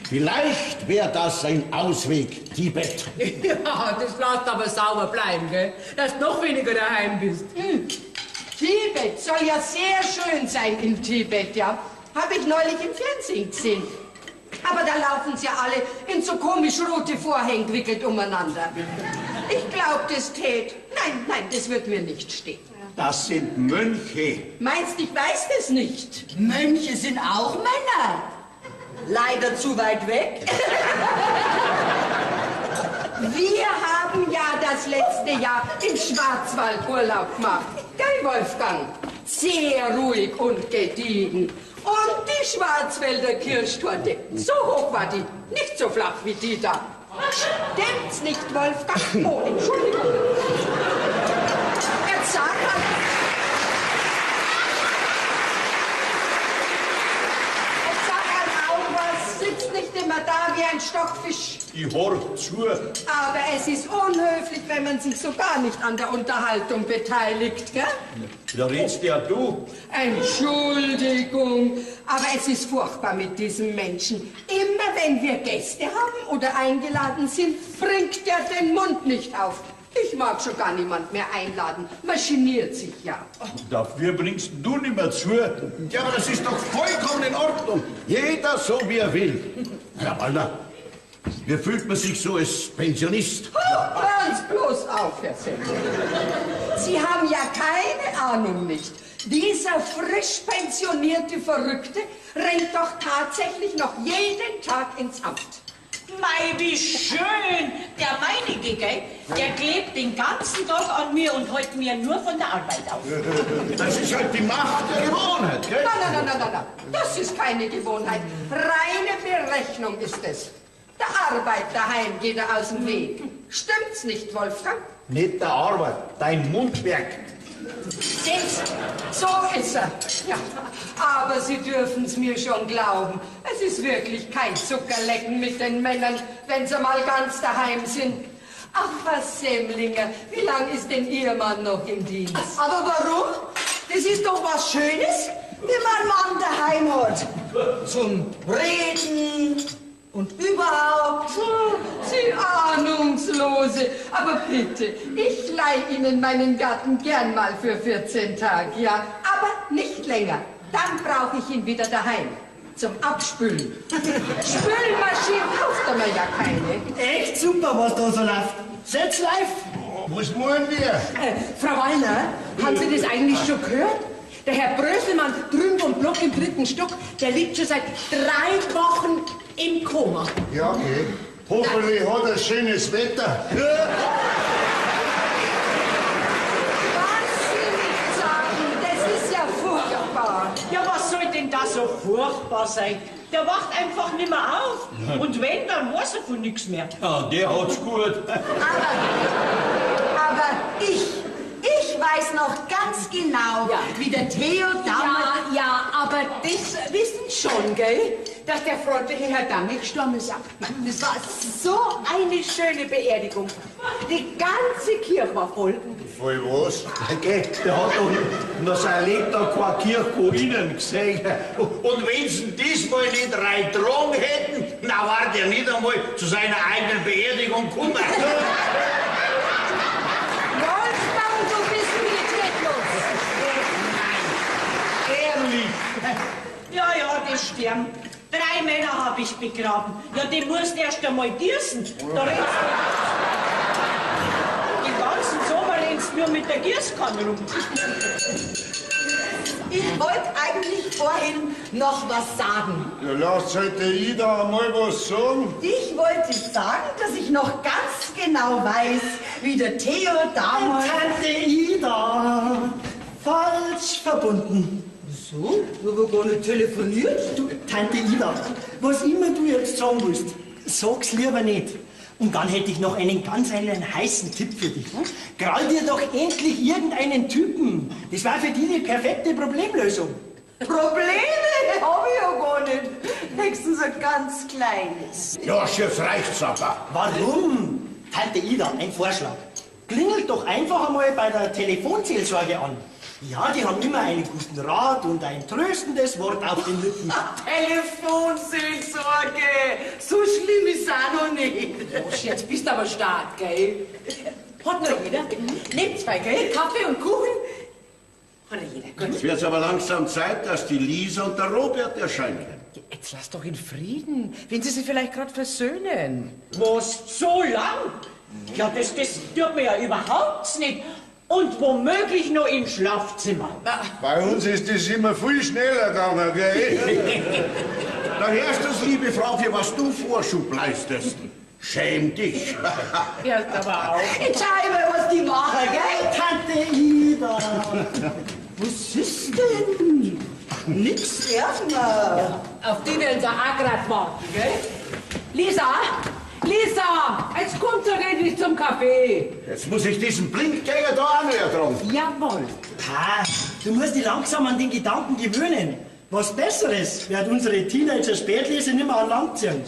Vielleicht wäre das ein Ausweg, Tibet. Ja, das lässt aber sauber bleiben, gell? Dass du noch weniger daheim bist. Tibet soll ja sehr schön sein in Tibet, ja. Habe ich neulich im Fernsehen gesehen. Aber da laufen sie ja alle in so komisch rote Vorhänge gewickelt umeinander. Ich glaube, das tät. Nein, das wird mir nicht stehen. Das sind Mönche. Meinst, ich weiß das nicht? Mönche sind auch Männer. Leider zu weit weg. Wir haben ja das letzte Jahr im Schwarzwald Urlaub gemacht. Gell, Wolfgang? Sehr ruhig und gediegen. Und die Schwarzwälder Kirschtorte, so hoch war die, nicht so flach wie die da. Stimmt's nicht, Wolfgang? Oh, Entschuldigung. Jetzt sag mal. Jetzt sag mal auch was, sitzt nicht immer da wie ein Stockfisch. Ich horch zu. Aber es ist unhöflich, wenn man sich so gar nicht an der Unterhaltung beteiligt, gell? Da redst ja du. Entschuldigung, aber es ist furchtbar mit diesem Menschen. Immer wenn wir Gäste haben oder eingeladen sind, bringt er den Mund nicht auf. Ich mag schon gar niemand mehr einladen. Man geniert sich ja. Dafür bringst du nicht mehr zu. Ja, aber das ist doch vollkommen in Ordnung. Jeder so, wie er will. Herr Wallner, wie fühlt man sich so als Pensionist? Hören Sie bloß auf, Herr Semmel. Sie haben ja keine Ahnung nicht. Dieser frisch pensionierte Verrückte rennt doch tatsächlich noch jeden Tag ins Amt. Mei, wie schön! Der meinige, gell? Der klebt den ganzen Tag an mir und hält mir nur von der Arbeit auf. Das ist halt die Macht der Gewohnheit, gell? Nein. Das ist keine Gewohnheit. Reine Berechnung ist es. Der Arbeit daheim geht er aus dem Weg. Stimmt's nicht, Wolfgang? Nicht der Arbeit, dein Mundwerk. Seht's? So ist er. Ja, aber Sie dürfen's mir schon glauben. Es ist wirklich kein Zuckerlecken mit den Männern, wenn sie mal ganz daheim sind. Ach, was Semmlinger, wie lang ist denn Ihr Mann noch im Dienst? Aber warum? Das ist doch was Schönes, wenn man einen Mann daheim hat. Zum Reden und überhaupt. Sie Ahnungslose. Aber Aber bitte, ich leih Ihnen meinen Garten gern mal für 14 Tage, ja. Aber nicht länger. Dann brauche ich ihn wieder daheim. Zum Abspülen. Spülmaschinen kauft er mir ja keine. Echt super, was da so läuft. Setz live. Was meinen wir? Frau Wallner, haben Sie das eigentlich schon gehört? Der Herr Bröselmann drüben vom Block im 3. Stock, der liegt schon seit 3 Wochen im Koma. Ja, okay. Hoffentlich hat er schönes Wetter. Was Sie nicht sagen, das ist ja furchtbar. Ja, was soll denn da so furchtbar sein? Der wacht einfach nicht mehr auf. Und wenn, dann weiß er von nichts mehr. Ja, der hat's gut. Aber ich weiß noch ganz genau, wie der Theo damals... Ja, aber das wissen schon, gell? Dass der freundliche Herr Damme gestorben ist. Das war so eine schöne Beerdigung. Die ganze Kirche war voll. Voll was? Gell, der hat doch noch sein Lebtag keine Kirche innen gesehen. Und wenn sie diesmal nicht reingetragen hätten, na war der nicht einmal zu seiner eigenen Beerdigung gekommen. Ja, das stimmt. 3 Männer habe ich begraben. Ja, die musst erst einmal gießen. Da rennst du den ganzen Sommer rennst nur mit der Gießkanne rum. Ich wollte eigentlich vorhin noch was sagen. Ja, lasst halt der Ida einmal was sagen. Ich wollte sagen, dass ich noch ganz genau weiß, wie der Theo damals... Tante Ida, falsch verbunden. So? Wir haben gar nicht telefoniert. Du, Tante Ida, was immer du jetzt sagen willst, sag's lieber nicht. Und dann hätte ich noch einen heißen Tipp für dich. Krall dir doch endlich irgendeinen Typen. Das war für dich die perfekte Problemlösung. Probleme habe ich ja gar nicht. Höchstens ein ganz kleines. Ja, jetzt reicht's aber. Warum? Tante Ida, ein Vorschlag. Klingelt doch einfach einmal bei der Telefonseelsorge an. Ja, die haben immer einen guten Rat und ein tröstendes Wort auf den Lippen. Telefonseelsorge! So schlimm ist es auch noch nicht. Jetzt bist du aber stark, gell? Hat noch jeder? Nehmt 2, gell? Kaffee und Kuchen? Hat noch jeder, gut. Jetzt wird's aber langsam Zeit, dass die Lisa und der Robert erscheinen. Jetzt lass doch in Frieden, wenn sie sich vielleicht gerade versöhnen. Was, so lang? Ja, das tut mir ja überhaupt nicht. Und womöglich noch im Schlafzimmer. Bei uns ist das immer viel schneller gegangen, gell? Da hörst du's, liebe Frau, für was du Vorschub leistest. Schäm dich. Ja, aber auch. Jetzt schau ich mal, was die machen, gell? Tante Ida. Was ist denn? Nix erstmal. Auf die werden sie auch gerade warten, gell? Lisa, jetzt kommt doch endlich zum Kaffee. Jetzt muss ich diesen Blindgänger da auch noch ertragen. Jawohl. Pa, du musst dich langsam an den Gedanken gewöhnen. Was Besseres wird unsere Teenager-Spätlese nicht mehr an Land ziehen.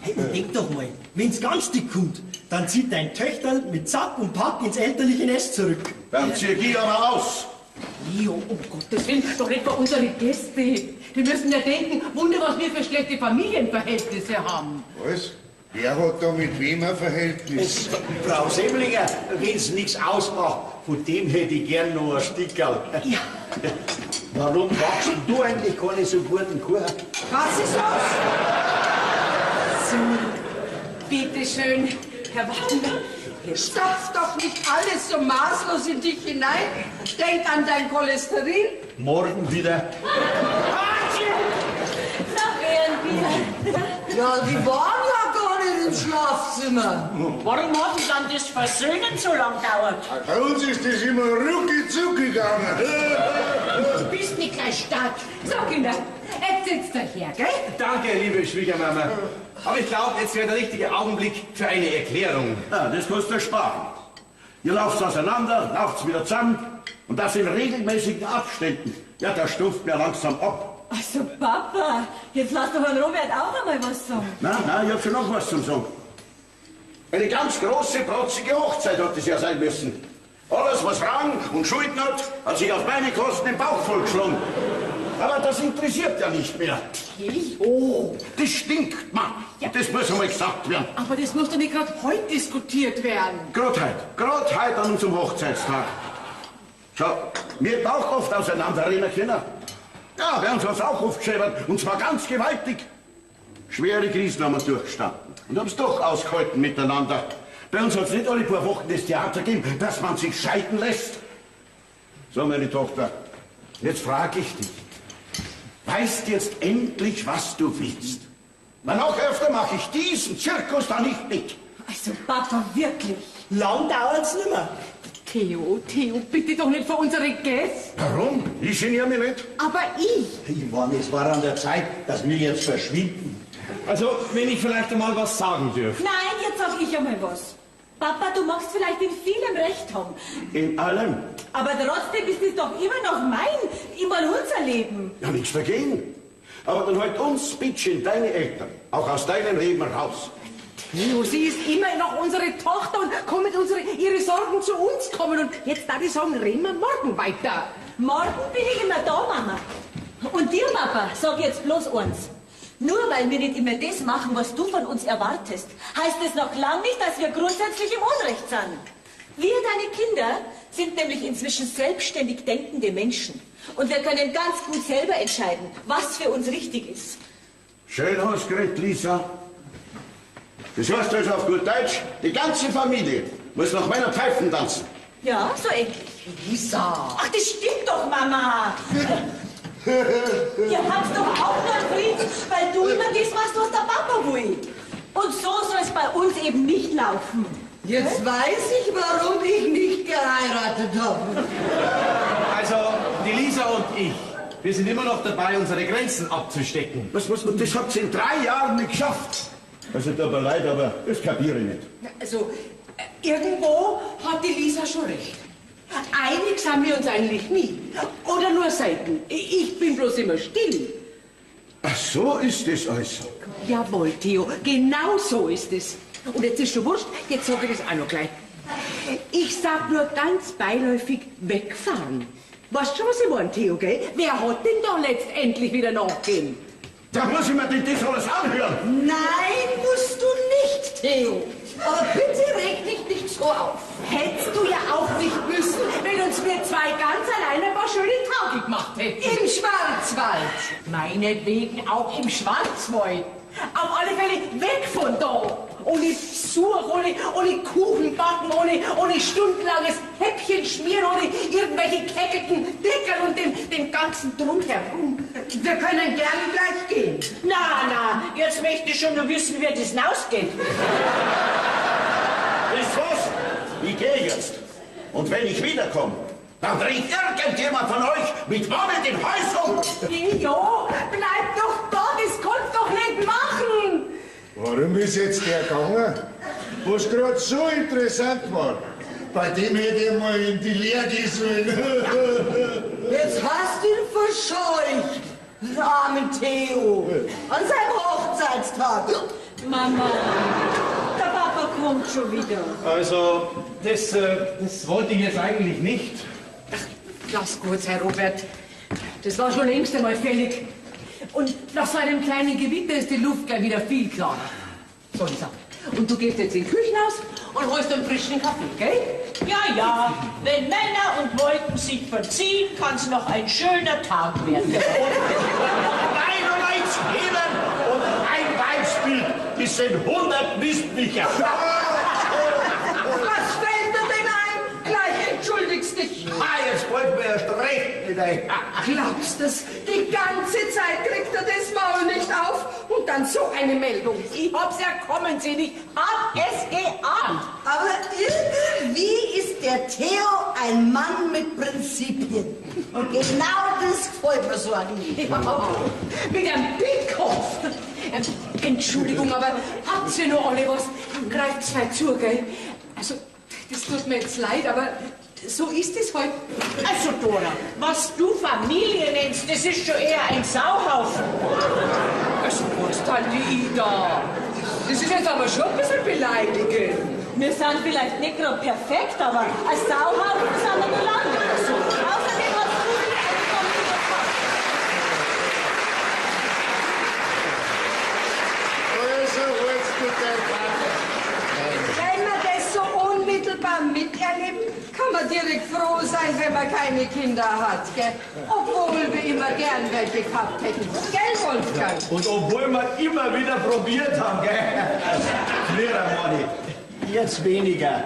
Hey, und denk doch mal, wenn's ganz dick kommt, dann zieht dein Töchterl mit Sack und Pack ins elterliche Nest zurück. Dann zieh ich aber aus. Leo, um Gottes Willen, doch nicht bei unsere Gäste. Die müssen ja denken, Wunder, was wir für schlechte Familienverhältnisse haben. Was? Wer hat da mit wem ein Verhältnis? Frau Semlinger, wenn's nichts ausmacht, von dem hätte ich gern noch ein Stickerl. Ja. Warum machst du eigentlich keine so guten Kuchen? Was ist los? So, bitteschön, Herr Wagner. Stopf doch nicht alles so maßlos in dich hinein. Denk an dein Cholesterin. Morgen wieder. Ja, die waren ja gar nicht im Schlafzimmer. Warum hat denn dann das Versöhnen so lang gedauert? Bei uns ist das immer rucki zucki gegangen. Du bist nicht gleich stark. So, Kinder, jetzt sitzt euch her, gell? Danke, liebe Schwiegermama. Aber ich glaube, jetzt wäre der richtige Augenblick für eine Erklärung. Ja, das kannst du sparen. Ihr lauft auseinander, lauft wieder zusammen und das in regelmäßigen Abständen. Ja, der stumpft mir langsam ab. Also Papa, jetzt lass doch Herrn Robert auch einmal was sagen. Na, ich hab schon noch was zum Sagen. Eine ganz große, protzige Hochzeit hat es ja sein müssen. Alles, was Rang und Schulden hat sich auf meine Kosten im Bauch vollgeschlagen. Aber das interessiert ja nicht mehr. Oh, das stinkt, Mann. Ja. Das muss einmal gesagt werden. Aber das muss doch nicht gerade heute diskutiert werden. Gerade heute an unserem Hochzeitstag. Schau, wir haben auch oft auseinanderreden können. Ja, wir haben uns auch aufgeschrieben, und zwar ganz gewaltig. Schwere Krisen haben wir durchgestanden und haben es doch ausgehalten miteinander. Bei uns hat es nicht alle paar Wochen das Theater gegeben, dass man sich scheiden lässt. So, meine Tochter, jetzt frage ich dich. Weißt du jetzt endlich, was du willst? Na, noch öfter mache ich diesen Zirkus da nicht mit. Also, Papa, wirklich? Lang dauert's nicht mehr. Theo, bitte doch nicht vor unsere Gäste. Warum? Ich geniere mich nicht. Aber ich. Ich meine, es war an der Zeit, dass wir jetzt verschwinden. Also, wenn ich vielleicht einmal was sagen dürfte. Nein, jetzt sag ich einmal was. Papa, du magst vielleicht in vielem recht haben. In allem? Aber trotzdem ist es doch immer noch immer unser Leben. Ja, nichts dagegen. Aber dann halt uns, Bittchen, deine Eltern, auch aus deinem Leben raus. Theo, sie ist immer noch unsere Tochter und kann mit ihre Sorgen zu uns kommen. Und jetzt darf ich sagen, reden wir morgen weiter. Morgen bin ich immer da, Mama. Und dir, Papa, sag jetzt bloß eins. Nur weil wir nicht immer das machen, was du von uns erwartest, heißt es noch lange nicht, dass wir grundsätzlich im Unrecht sind. Wir, deine Kinder, sind nämlich inzwischen selbstständig denkende Menschen. Und wir können ganz gut selber entscheiden, was für uns richtig ist. Schön ausgeredet, Lisa. Das heißt also auf gut Deutsch, die ganze Familie muss nach meiner Pfeifen tanzen. Ja, so ähnlich. Lisa. Ach, das stimmt doch, Mama. Ihr habt doch auch nur Frieden, weil du immer das machst, was der Papa will. Und so soll es bei uns eben nicht laufen. Jetzt weiß ich, warum ich nicht geheiratet habe. Also, die Lisa und ich, wir sind immer noch dabei, unsere Grenzen abzustecken. Das habt ihr in 3 Jahren nicht geschafft. Also, tut mir leid, aber das kapiere ich nicht. Also, irgendwo hat die Lisa schon recht. Einig sind wir uns eigentlich nie. Oder nur selten. Ich bin bloß immer still. Ach, so ist es also. Jawohl, Theo, genau so ist es. Und jetzt ist schon wurscht, jetzt sage ich das auch noch gleich. Ich sag nur ganz beiläufig wegfahren. Weißt schon, was ich meine, Theo, gell? Wer hat denn da letztendlich wieder nachgehen? Da muss ich mir denn das alles anhören. Nein, musst du nicht, Theo. Aber bitte reg dich nicht so auf. Hättest du ja auch nicht müssen, wenn uns wir zwei ganz allein ein paar schöne Tage gemacht hätten. Im Schwarzwald. Meinetwegen auch im Schwarzwald. Auf alle Fälle weg von da. Ohne Besuch, ohne Kuchen backen, ohne stundenlanges Häppchen schmieren, ohne irgendwelche kecketen Deckel und den ganzen Drumherum. Wir können gerne gleich gehen. Na, jetzt möchte ich schon nur wissen, wie das hinausgeht. Wisst was? Ich gehe jetzt. Und wenn ich wiederkomme, dann dreht irgendjemand von euch mit Waffen den Hals um. Theo, bleib doch da, das kannst du doch nicht machen. Warum ist jetzt der gegangen? Was gerade so interessant war. Bei dem hätte ich mal in die Lehre gehen sollen. Jetzt hast du ihn verscheucht, den armen Theo, an seinem Hochzeitstag. Mama, der Papa kommt schon wieder. Also, das wollte ich jetzt eigentlich nicht. Lass gut, Herr Robert. Das war schon längst einmal fällig. Und nach so einem kleinen Gewitter ist die Luft gleich wieder viel klarer. So, Lisa. Und du gehst jetzt in den Küchenhaus und holst einen frischen Kaffee, gell? Ja, wenn Männer und Wolken sich verziehen, kann es noch ein schöner Tag werden. 91 Heben und ein Weibsbild. Das sind 100 Mistbücher. Was fällt dir denn ein? Gleich entschuldigst dich. Jetzt wollt mir erst recht mit euch. Glaubst du's? Die ganze Zeit kriegt er das Maul nicht auf und dann so eine Meldung. Ich hab's ja kommen sehen, ich hab es geahnt. Aber irgendwie ist der Theo ein Mann mit Prinzipien. Und genau das gefällt mir so an ihm. Ja, mit einem Bickkopf. Entschuldigung, aber habt ihr noch alle was? Greift zwei zu, gell? Also, das tut mir jetzt leid, aber so ist es heute. Also, Dora, was du Familie nennst, das ist schon eher ein Sauhaufen. Also, was dann die Ida? Das ist jetzt aber schon ein bisschen beleidigend. Wir sind vielleicht nicht gerade perfekt, aber als Sauhaufen sind wir noch lange nicht so. Außerdem hast du wieder eine Familie. so holst du dein Wenn wir das so unmittelbar miterleben, kann man direkt froh sein, wenn man keine Kinder hat, gell? Obwohl wir immer gern welche gehabt hätten. Gell, Wolfgang? Und obwohl wir immer wieder probiert haben, gell? Früher, Moni. Jetzt weniger.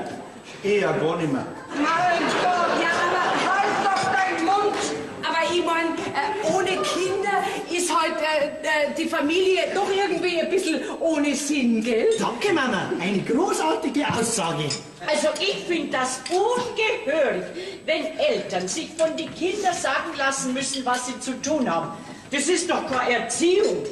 Eher gar nicht mehr. Mein Gott, ja, aber halt doch deinen Mund! Aber ich mein, ohne Kinder ist halt die Familie doch irgendwie ein bisschen ohne Sinn, gell? Danke, Mama. Eine großartige Aussage. Also ich finde das ungehörig, wenn Eltern sich von den Kindern sagen lassen müssen, was sie zu tun haben. Das ist doch keine Erziehung.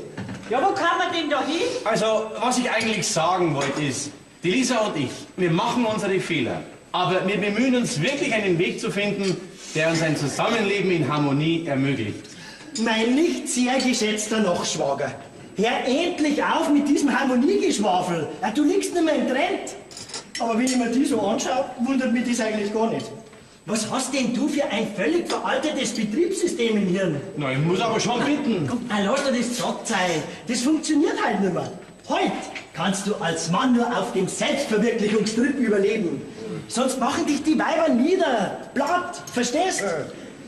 Ja, wo kann man denn da hin? Also, was ich eigentlich sagen wollte ist, die Lisa und ich, wir machen unsere Fehler. Aber wir bemühen uns wirklich einen Weg zu finden, der uns ein Zusammenleben in Harmonie ermöglicht. Mein nicht sehr geschätzter Nachschwager. Hör endlich auf mit diesem Harmoniegeschwafel. Ja, du liegst nicht mehr im Trend. Aber wenn ich mir die so anschaue, wundert mich das eigentlich gar nicht. Was hast denn du für ein völlig veraltetes Betriebssystem im Hirn? Na, ich muss aber schon bitten. Komm, lass dir das satt sein. Das funktioniert halt nicht mehr. Heute kannst du als Mann nur auf dem Selbstverwirklichungstrip überleben. Sonst machen dich die Weiber nieder, platt, verstehst?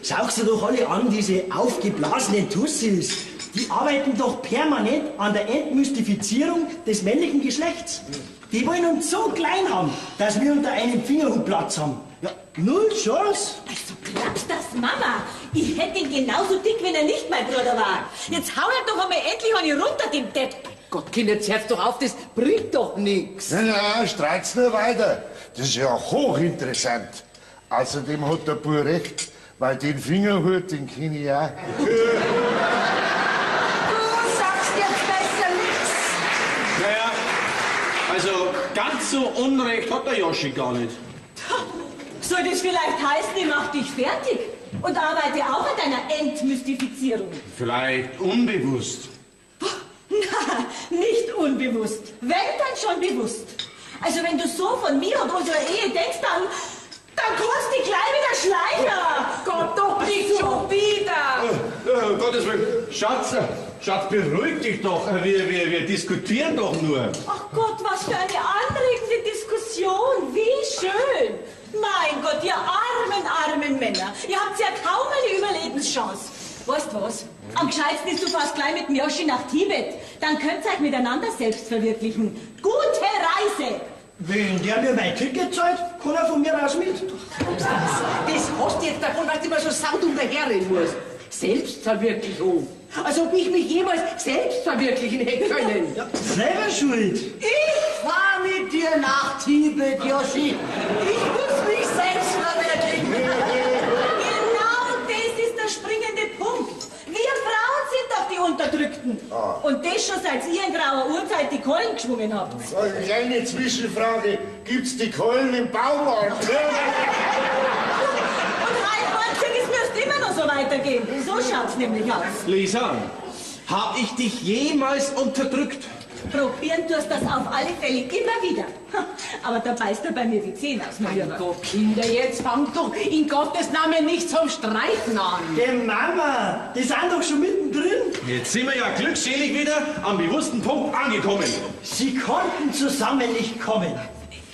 Schau's dir doch alle an, diese aufgeblasenen Tussis. Die arbeiten doch permanent an der Entmystifizierung des männlichen Geschlechts. Die wollen uns so klein haben, dass wir unter einem Fingerhut Platz haben. Ja, null Chance. Also glaubst das, Mama? Ich hätte ihn genauso dick, wenn er nicht mein Bruder war. Jetzt hau er doch einmal endlich an ihn runter, dem Depp. Gott, Kinder, jetzt hört's doch auf, das bringt doch nichts. Na, streit's nur weiter. Das ist ja hochinteressant. Außerdem hat der Bub recht, weil den Fingerhut, den kenn ich auch. Du sagst jetzt besser nichts. Naja, also ganz so Unrecht hat der Joschi gar nicht. Soll das vielleicht heißen, ich mach dich fertig und arbeite auch an deiner Entmystifizierung? Vielleicht unbewusst. Na, nicht unbewusst. Wenn, dann schon bewusst. Also wenn du so von mir und unserer Ehe denkst, dann kannst du gleich wieder schleichen. Gott, doch nicht schon wieder. Gottes Willen. Schatz, beruhig dich doch. Wir diskutieren doch nur. Ach Gott, was für eine anregende Diskussion. Wie schön. Mein Gott, ihr armen Männer. Ihr habt ja kaum eine Überlebenschance. Weißt du was? Am gescheitsten ist, du fährst gleich mit dem Joschi nach Tibet. Dann könnt ihr euch miteinander selbst verwirklichen. Gute Reise! Wenn der mir mein Ticket zahlt, kann er von mir aus mit. Das hast du jetzt davon, dass du immer so saudumm daherreden musst. Selbstverwirklichung. Als ob ich mich jemals selbst verwirklichen hätte können. Ja, selber schuld. Ich fahr mit dir nach Tibet, Joschi. Ich muss mich selbst verwirklichen. Genau das ist der springende Punkt. Wir Frauen sind doch die Unterdrückten. Und das schon seit ihr in grauer Urzeit die Keulen geschwungen habt. So, eine kleine Zwischenfrage. Gibt's die Keulen im Baumarkt? Und Heilwahnsinn, es müsste immer noch so weitergehen. So schaut's nämlich aus. Lisa, hab ich dich jemals unterdrückt? Probieren tust das auf alle Fälle immer wieder. Aber da beißt er bei mir die Zähne aus. Mein Gott, Kinder, jetzt fangt doch in Gottes Namen nicht zum Streiten an. Der Mama, die sind doch schon mittendrin. Jetzt sind wir ja glückselig wieder am bewussten Punkt angekommen. Sie konnten zusammen nicht kommen.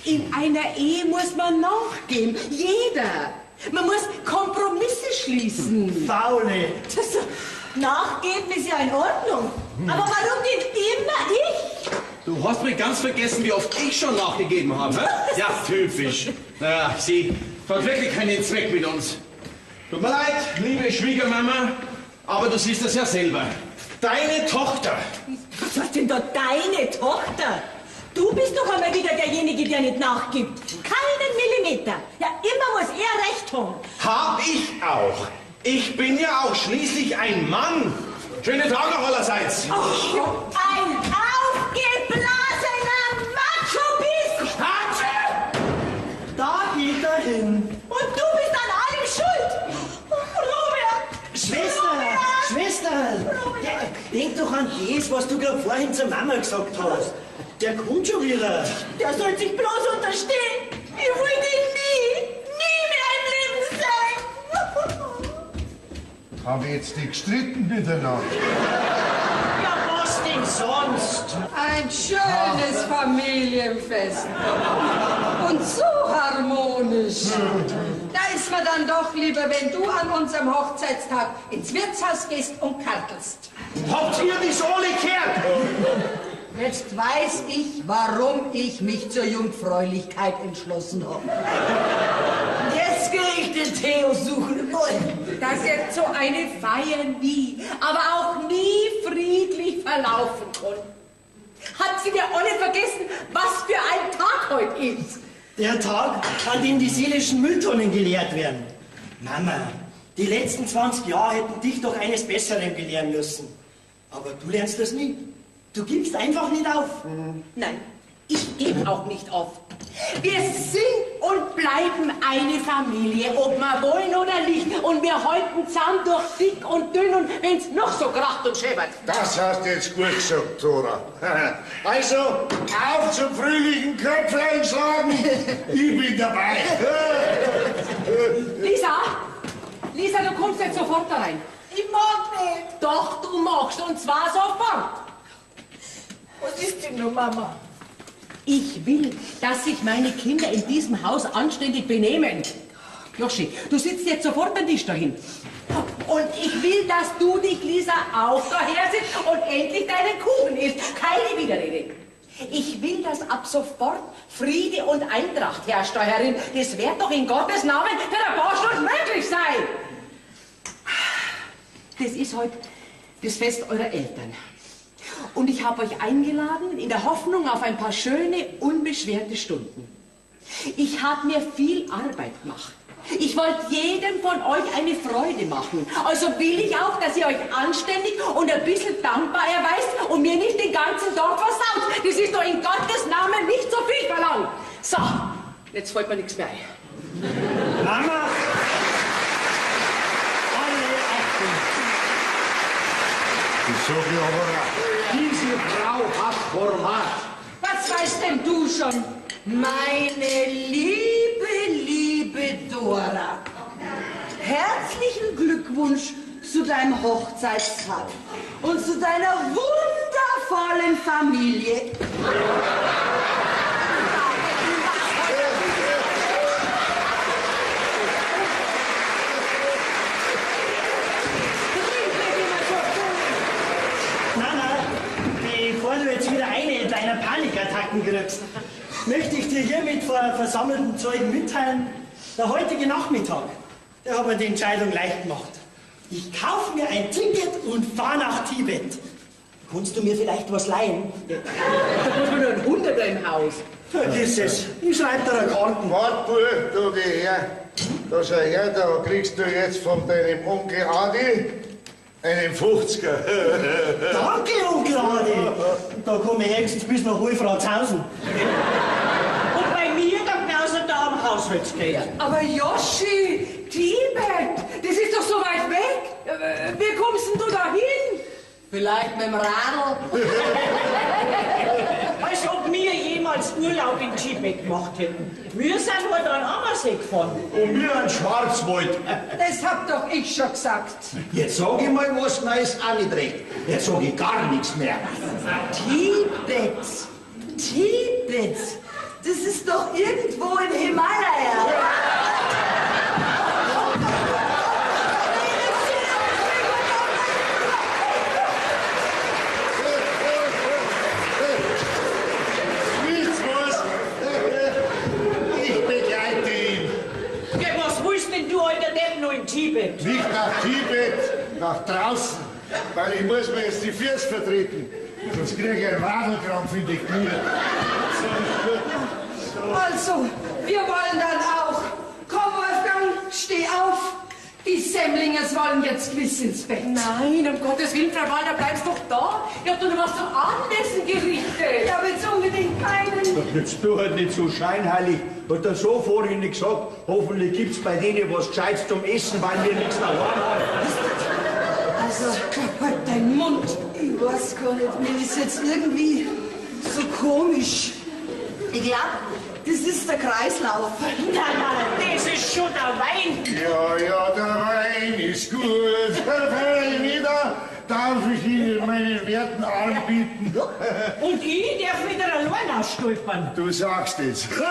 In einer Ehe muss man nachgeben. Jeder. Man muss Kompromisse schließen. Faule. Nachgeben ist ja in Ordnung. Aber warum denn immer ich? Du hast mir ganz vergessen, wie oft ich schon nachgegeben habe. Hä? Ja, typisch. Naja, sie hat wirklich keinen Zweck mit uns. Tut mir leid, liebe Schwiegermama, aber du siehst das ja selber. Deine Tochter. Was heißt denn da deine Tochter? Du bist doch einmal wieder derjenige, der nicht nachgibt. Keinen Millimeter. Ja, immer muss er recht haben. Hab ich auch. Ich bin ja auch schließlich ein Mann. Schönen Tag noch allerseits. Ein aufgeblasener Macho bist! Da geht er hin. Und du bist an allem schuld! Robert! Schwester! Denk doch an das, was du gerade vorhin zur Mama gesagt hast. Der kommt schon wieder. Der soll sich bloß unterstehen. Ich will dich nie mehr im Leben sehen. Haben wir jetzt nicht gestritten miteinander? Ja, was denn denn sonst? Ein schönes Familienfest. Und so harmonisch. Da ist mir dann doch lieber, wenn du an unserem Hochzeitstag ins Wirtshaus gehst und kartelst. Habt ihr das alle gehört? Jetzt weiß ich, warum ich mich zur Jungfräulichkeit entschlossen habe. Jetzt gehe ich den Theo suchen. Dass jetzt so eine Feier nie, aber auch nie friedlich verlaufen kann. Hat sie dir alle vergessen, was für ein Tag heute ist? Der Tag, an dem die seelischen Mülltonnen geleert werden. Mama, die letzten 20 Jahre hätten dich doch eines Besseren belehren müssen. Aber du lernst das nie. Du gibst einfach nicht auf. Nein, ich gebe auch nicht auf. Wir sind und bleiben eine Familie, ob wir wollen oder nicht. Und wir halten zusammen durch dick und dünn und wenn's noch so kracht und scheppert. Das hast du jetzt gut gesagt, Dora. Also, auf zum fröhlichen Köpflein schlagen. Ich bin dabei. Lisa, du kommst jetzt sofort da rein. Ich mag nicht. Doch, du magst, und zwar sofort. Was ist denn nur, Mama? Ich will, dass sich meine Kinder in diesem Haus anständig benehmen. Joschi, du sitzt jetzt sofort beim Tisch dahin. Und ich will, dass du dich, Lisa, auch daher sitzt und endlich deinen Kuchen isst. Keine Widerrede. Ich will, dass ab sofort Friede und Eintracht herrscht, Herrin. Das wird doch in Gottes Namen für ein paar Stunden möglich sein. Das ist heute das Fest eurer Eltern. Und ich habe euch eingeladen in der Hoffnung auf ein paar schöne, unbeschwerte Stunden. Ich habe mir viel Arbeit gemacht. Ich wollte jedem von euch eine Freude machen. Also will ich auch, dass ihr euch anständig und ein bisschen dankbar erweist und mir nicht den ganzen Tag versaut. Das ist doch in Gottes Namen nicht so viel verlangt. So, jetzt fällt mir nichts mehr ein. Mama! Ich sag ja aber, diese Frau hat Format. Was weißt denn du schon? Meine liebe Dora, herzlichen Glückwunsch zu deinem Hochzeitstag und zu deiner wundervollen Familie. Bevor du jetzt wieder eine deiner Panikattacken kriegst, möchte ich dir hiermit vor versammelten Zeugen mitteilen, der heutige Nachmittag, der hat mir die Entscheidung leicht gemacht. Ich kaufe mir ein Ticket und fahre nach Tibet. Kannst du mir vielleicht was leihen? Da muss man nur ein Hunderter im Haus. Vergiss es, ich schreibe dir eine Karten. Wart, du geh her. Da schau her, da kriegst du jetzt von deinem Onkel Adi einen 50er. Danke, Onkel Adi. Da komme ich höchstens bis nach Wolfratshausen. Und bei mir, da genauso da am Haushaltsgeld. Aber Joschi, Tibet, das ist doch so weit weg. Wie kommst denn du da hin? Vielleicht mit dem Radl? Als ob wir jemals Urlaub in Tibet gemacht hätten. Wir sind heute an Ammersee gefahren. Und wir an Schwarzwald. Das hab doch ich schon gesagt. Jetzt sag ich mal was Neues auch nicht recht. Jetzt sag ich gar nichts mehr. Tibet. Tibet. Das ist doch irgendwo im Himalaya. In Tibet. Nicht nach Tibet, nach draußen. Weil ich muss mir jetzt die Füße vertreten. Sonst kriege ich einen Wadelkrampf in die Knie. Also, wir wollen dann auch. Komm, Wolfgang, steh auf. Die Semlingers wollen jetzt gewiss ins Bett. Nein, um Gottes Willen, Frau Walter, bleibst doch da. Ihr habt doch noch was zum Abendessen gerichtet. Ich habe jetzt unbedingt keinen. Jetzt tu halt nicht so scheinheilig. Hat der so vorhin nicht gesagt, hoffentlich gibt's bei denen was Gescheites zum Essen, weil wir nichts daheim haben. Also, halt deinen Mund. Ich weiß gar nicht, mir ist jetzt irgendwie so komisch. Ich glaube, das ist der Kreislauf. Nein, das ist schon der Wein. Ja, der Wein ist gut. Wieder darf ich Ihnen meinen werten Arm bieten? Und ich darf wieder allein ausstolpern. Du sagst es. Typisch.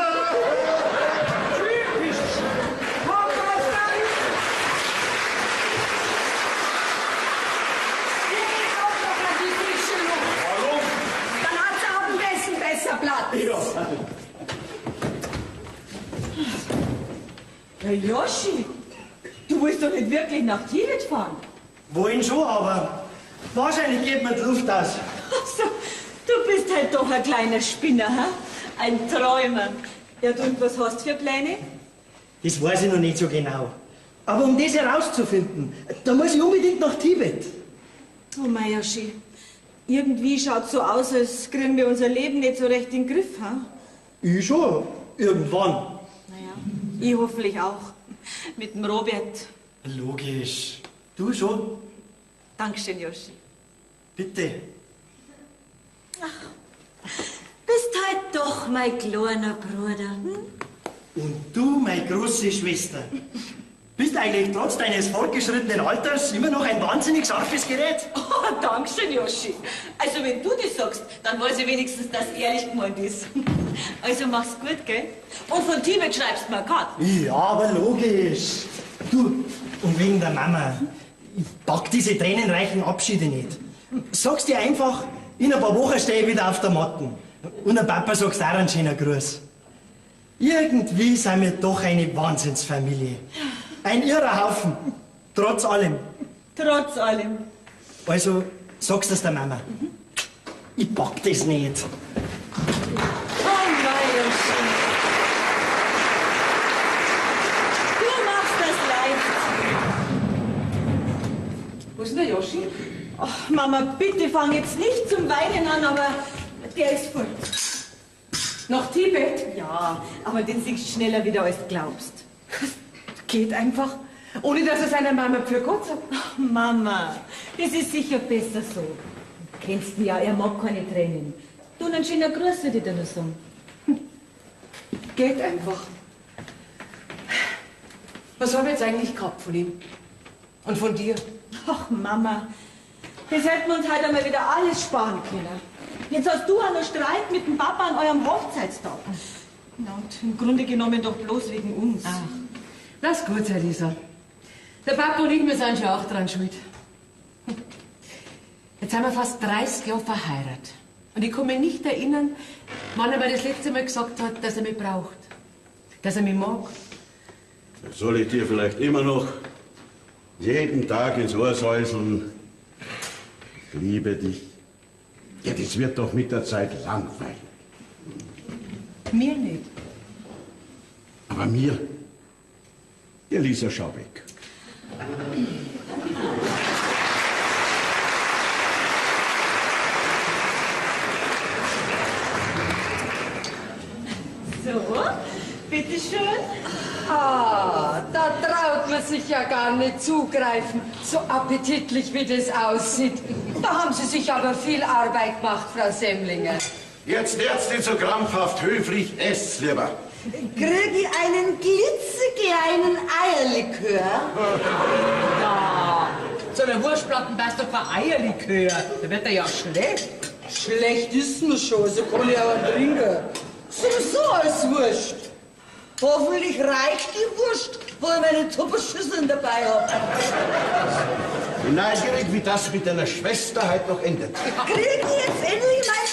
Dann hat's Abendessen besser Platz. Herr Joschi, du willst doch nicht wirklich nach Tibet fahren? Wollen schon, aber wahrscheinlich geht mir die Luft aus. Also, du bist halt doch ein kleiner Spinner, hä? Ein Träumer. Ja, du, und was hast du für Pläne? Das weiß ich noch nicht so genau. Aber um das herauszufinden, da muss ich unbedingt nach Tibet. Oh, mein Joschi, irgendwie schaut so aus, als kriegen wir unser Leben nicht so recht in den Griff, ha? Ich schon, irgendwann. Naja, ich hoffentlich auch. Mit dem Robert. Logisch. Du schon? Dankeschön, Joschi. Bitte. Bist halt doch mein kleiner Bruder. Hm? Und du, meine große Schwester, bist eigentlich trotz deines fortgeschrittenen Alters immer noch ein wahnsinnig scharfes Gerät. Oh, Dankeschön, Joschi. Also, wenn du das sagst, dann weiß ich wenigstens, dass es ehrlich gemeint ist. Also, mach's gut, gell? Und von Tibet schreibst du mir eine Karte. Ja, aber logisch. Du, und wegen der Mama, ich pack diese tränenreichen Abschiede nicht. Sag's dir einfach, in ein paar Wochen stehe ich wieder auf der Matten. Und der Papa sagst auch einen schönen Gruß. Irgendwie sind wir doch eine Wahnsinnsfamilie. Ein irrer Haufen. Trotz allem. Trotz allem. Also, sagst das der Mama. Ich pack das nicht. Oh mein Joschi. Du machst das leicht. Wo ist denn der Joschi? Ach, Mama, bitte fang jetzt nicht zum Weinen an, aber der ist fort. Nach Tibet? Ja, aber den siehst du schneller wieder, als du glaubst. Geht einfach. Ohne dass er seiner Mama für Gott sagt. Ach, Mama, das ist sicher besser so. Du kennst ihn ja, er mag keine Tränen. Du, einen schönen Gruß würde ich dir noch sagen. Geht einfach. Was haben wir jetzt eigentlich gehabt von ihm? Und von dir? Ach, Mama, das hätten wir uns heute einmal wieder alles sparen können. Jetzt hast du auch noch Streit mit dem Papa an eurem Hochzeitstag. Na, und im Grunde genommen doch bloß wegen uns. Ach, lass gut sein, Lisa. Der Papa und ich, wir sind schon auch dran schuld. Jetzt sind wir fast 30 Jahre verheiratet. Und ich kann mich nicht erinnern, wann er mir das letzte Mal gesagt hat, dass er mich braucht. Dass er mich mag. Soll ich dir vielleicht immer noch jeden Tag ins Ohr säuseln? Ich liebe dich. Ja, das wird doch mit der Zeit langweilig. Mir nicht. Aber mir? Ja, Lisa, schau weg. So, bitteschön. Ah, da traut man sich ja gar nicht zugreifen, so appetitlich wie das aussieht. Da haben Sie sich aber viel Arbeit gemacht, Frau Semmlinger. Jetzt wird's nicht so krampfhaft höflich, esst's lieber. Krieg ich einen klitzekleinen Eierlikör? Ja, so eine Wurstplatten passt doch kein Eierlikör. Da wird er ja schlecht. Schlecht ist mir schon, so kann ich aber trinken. Sowieso als Wurst. Hoffentlich reicht die Wurst, wo ich meine Tupperschüsseln dabei habe. Bin neugierig, wie das mit deiner Schwester heute noch endet. Krieg ich jetzt endlich mein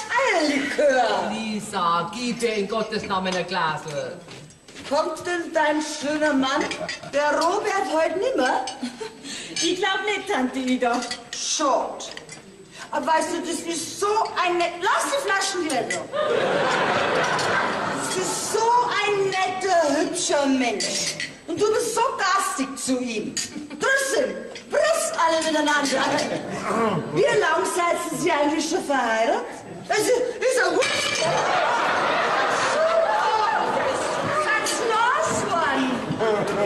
Eierlikör? Lisa, gib dir in Gottes Namen ein Glasl. Kommt denn dein schöner Mann, der Robert, heute nimmer? Ich glaub nicht, Tante Ida. Schade. Aber weißt du, das ist so ein nett... Lass die Flaschen wieder da. Das ist so ein netter, hübscher Mensch. Und du bist so garstig zu ihm. Trotzdem, Prost alle miteinander. Wie lang seid Sie eigentlich schon verheiratet? Das ist ja gut. Seid's Nasmann?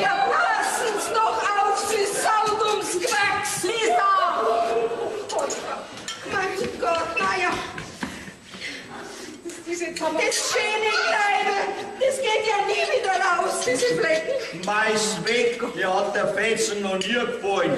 Ja, passen's noch auf, Sie Saudumsquacks! Lisa! Mein Gott, naja. Das schöne Kleine, das geht ja nie wieder raus, diese Flecken. Mais weg, mir hat der Felsen noch nie gefallen.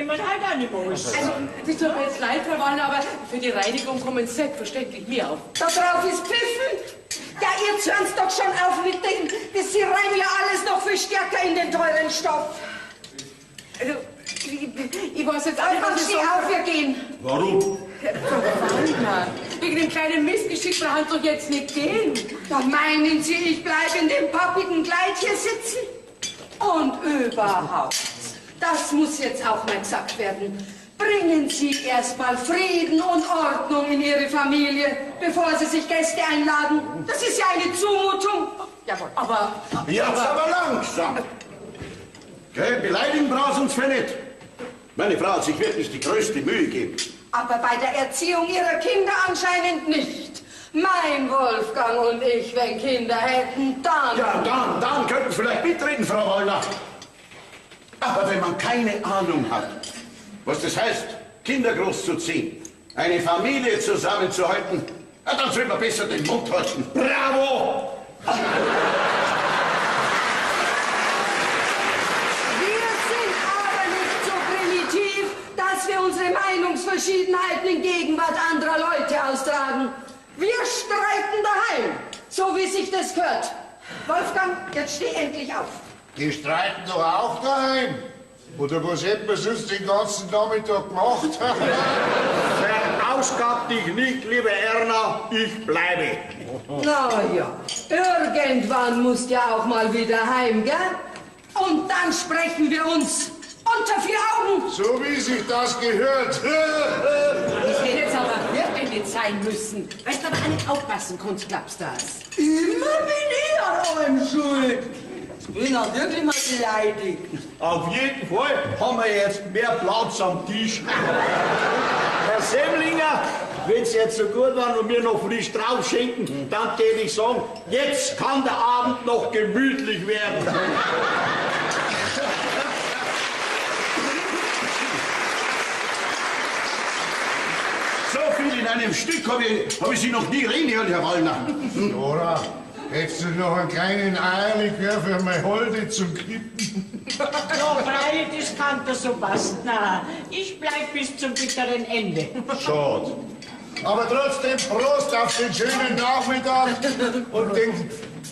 man halt auch nicht mehr alles. Also, das tut mir jetzt leid, Frau Wallner, aber für die Reinigung kommen selbstverständlich mir auf. Da drauf ist Pfiffen. Ja, jetzt hören's doch schon auf mit dem. Sie reiben ja alles noch viel stärker in den teuren Stoff. Also, ich weiß jetzt auch nicht, was ich Steh sagen auf, wir gehen. Warum? Frau Wallner, wegen dem kleinen Missgeschick braucht doch jetzt nicht gehen. Da meinen Sie, ich bleibe in dem pappigen Kleid hier sitzen? Und überhaupt, das muss jetzt auch mal gesagt werden. Bringen Sie erstmal Frieden und Ordnung in Ihre Familie, bevor Sie sich Gäste einladen. Das ist ja eine Zumutung. Jawohl. Aber Jetzt aber langsam. Gell, beleidigen brauchst uns für nicht. Meine Frau hat sich wirklich die größte Mühe gegeben. Aber bei der Erziehung Ihrer Kinder anscheinend nicht. Mein Wolfgang und ich, wenn Kinder hätten, dann... Ja, dann könnten Sie vielleicht mitreden, Frau Wallner. Aber wenn man keine Ahnung hat, was das heißt, Kinder großzuziehen, eine Familie zusammenzuhalten, ja, dann soll man besser den Mund halten. Bravo! Wir sind aber nicht so primitiv, dass wir unsere Meinungsverschiedenheiten in Gegenwart anderer Leute austragen. Wir streiten daheim, so wie sich das gehört. Wolfgang, jetzt steh endlich auf. Die streiten doch auch daheim. Oder was hätten wir sonst den ganzen Nachmittag gemacht? Verausgab dich nicht, liebe Erna, ich bleibe. Na ja, irgendwann musst ja auch mal wieder heim, gell? Und dann sprechen wir uns unter vier Augen. So wie sich das gehört. Das hätte jetzt aber wirklich nicht sein müssen. Weißt du, aber auch nicht aufpassen, Kunstklappstars. Immer bin ich an allem schuld. Ich bin auch wirklich mal beleidigt. Auf jeden Fall haben wir jetzt mehr Platz am Tisch. Herr Semlinger, wenn Sie jetzt so gut waren und mir noch frisch drauf schenken, dann täte ich sagen, jetzt kann der Abend noch gemütlich werden. So viel in einem Stück habe ich Sie noch nie reden hören, Herr Wallner. Dora, hättest du noch einen kleinen Eierlikör für meine Holde zum Kippen? Ja, freilich, das kann da so passen. Na, ich bleib bis zum bitteren Ende. Schade. Aber trotzdem Prost auf den schönen Nachmittag und den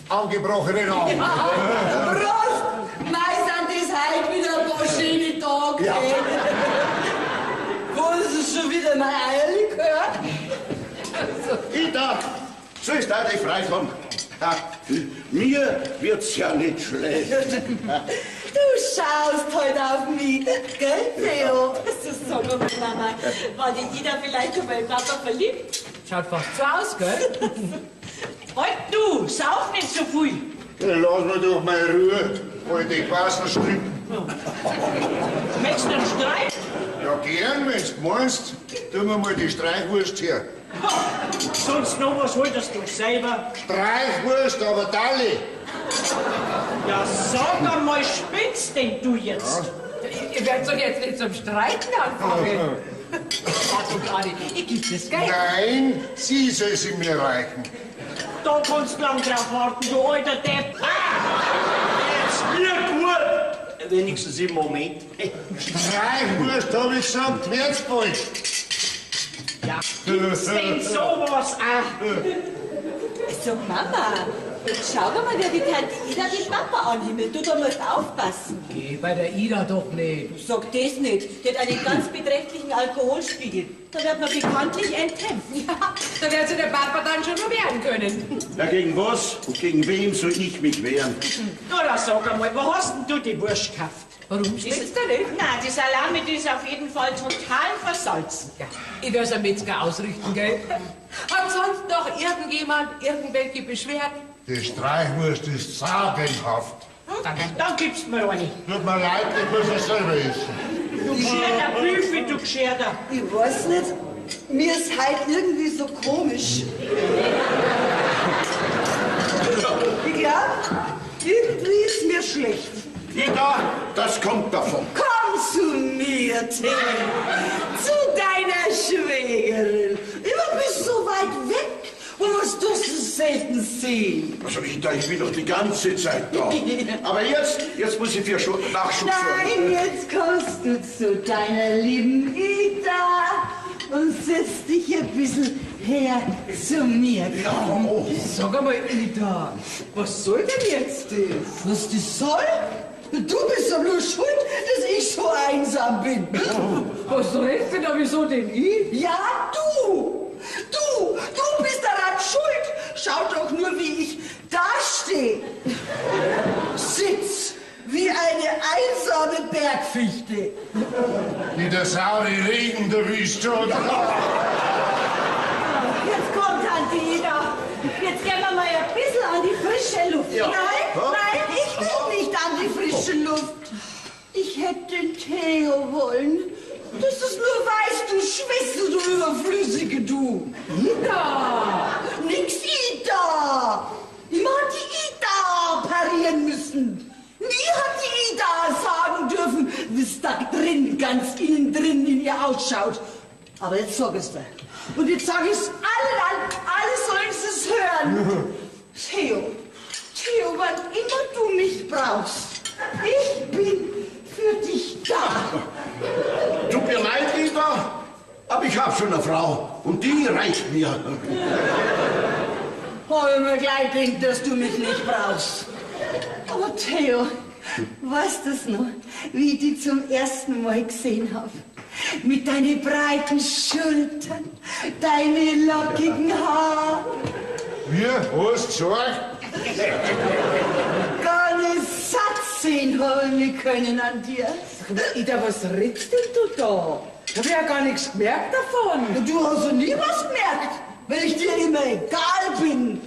angebrochenen Abend. Prost! Meistern ist heute wieder ein paar schöne Tage. Ja. Wo ist es schon wieder mein Eierlikör? Ida, so ist da die Freitag. Mir wird's ja nicht schlecht. Du schaust heute auf mich, gell, Theo? Sag mal, Mama, war die Ida vielleicht schon mal in Papa verliebt? schaut fast so aus, gell? Halt du, sauf nicht so viel. Ja, lass mir doch mal Ruhe, alte Quasselstrippen. Möchtest du einen Streit? Ja, gern, wenn's du meinst. Tu mir mal die Streichwurst her. Sonst noch was wolltest du selber? Streichwurst, aber Dalli. Ja, sag einmal, spinnst denn du jetzt? Ihr werdet doch jetzt nicht zum Streiten anfangen. Warte gerade, ich geb das Geld. Nein, sie soll sie mir reichen. Da kannst du lang drauf warten, du alter Depp. Jetzt mir gut. Wenigstens im Moment. Streichwurst, hab ich gesagt, wird's bald. Ja, gibt's denn sowas auch? So, Mama, schau doch mal, wer die Tante Ida den Papa anhimmelt. Du, da musst aufpassen. Geh bei der Ida doch nicht. Sag das nicht. Die hat einen ganz beträchtlichen Alkoholspiegel. Da wird man bekanntlich enthemmt. Ja, da wird sich der Papa dann schon noch wehren können. Ja, gegen was und gegen wen soll ich mich wehren? Na, sag einmal, wo hast denn du die Wurst gekauft? Warum schmeckt's da nicht? Nein, die Salami, die ist auf jeden Fall total versalzen. Ja, ich werd's am Metzger ausrichten, gell? Hat sonst noch irgendjemand irgendwelche Beschwerden? Die Streichwurst ist sagenhaft. Dann gibst mir eine. Tut mir leid, ich muss es selber essen. Du Geschirrter Büffi, du Geschirrter. Ich weiß nicht, mir ist heute irgendwie so komisch. Ich glaub, irgendwie ist mir schlecht. Ida, das kommt davon. Komm zu mir, Theo. Zu deiner Schwägerin. Immer bist du so weit weg. Wo was du so selten sehen. Also Ida, ich bin doch die ganze Zeit da. Aber jetzt muss ich für Nachschub sorgen. Nein, jetzt kommst du zu deiner lieben Ida und setzt dich ein bisschen her zu mir. Ja, oh. Sag einmal, Ida, was soll denn jetzt das? Was das soll? Du bist doch nur schuld, dass ich so einsam bin. Was redest du da, wieso denn ich? Ja, du! Du bist daran schuld! Schau doch nur, wie ich dastehe. Sitz wie eine einsame Bergfichte. Wie der saure Regen der Wüste. Jetzt kommt Tante Ida. Jetzt gehen wir mal ein bisschen an die frische Luft. Ja. Nein, ich will nicht an die frische Luft. Ich hätte den Theo wollen. Dass du es nur weißt, du Schwester, du Überflüssige, du. Ida! Nix Ida! Immer hat die Ida parieren müssen. Nie hat die Ida sagen dürfen, wie es da drin, ganz innen drin in ihr ausschaut. Aber jetzt sag es dir. Und jetzt sag ich's allen an, alle sollen es hören. Theo, wann immer du mich brauchst, ich bin für dich da. Tut mir leid, Ida, aber ich hab schon eine Frau und die reicht mir. Hab ich mir gleich gedacht, dass du mich nicht brauchst. Aber Theo, weißt du es noch, wie ich dich zum ersten Mal gesehen habe? Mit deinen breiten Schultern, deine lockigen Haare. Wie? Hast du gesagt? Gar nicht satt sehen haben wir können an dir. Ida, was redst denn du da? Ich hab ja gar nichts gemerkt davon. Du hast ja nie was gemerkt, weil ich dir immer egal bin.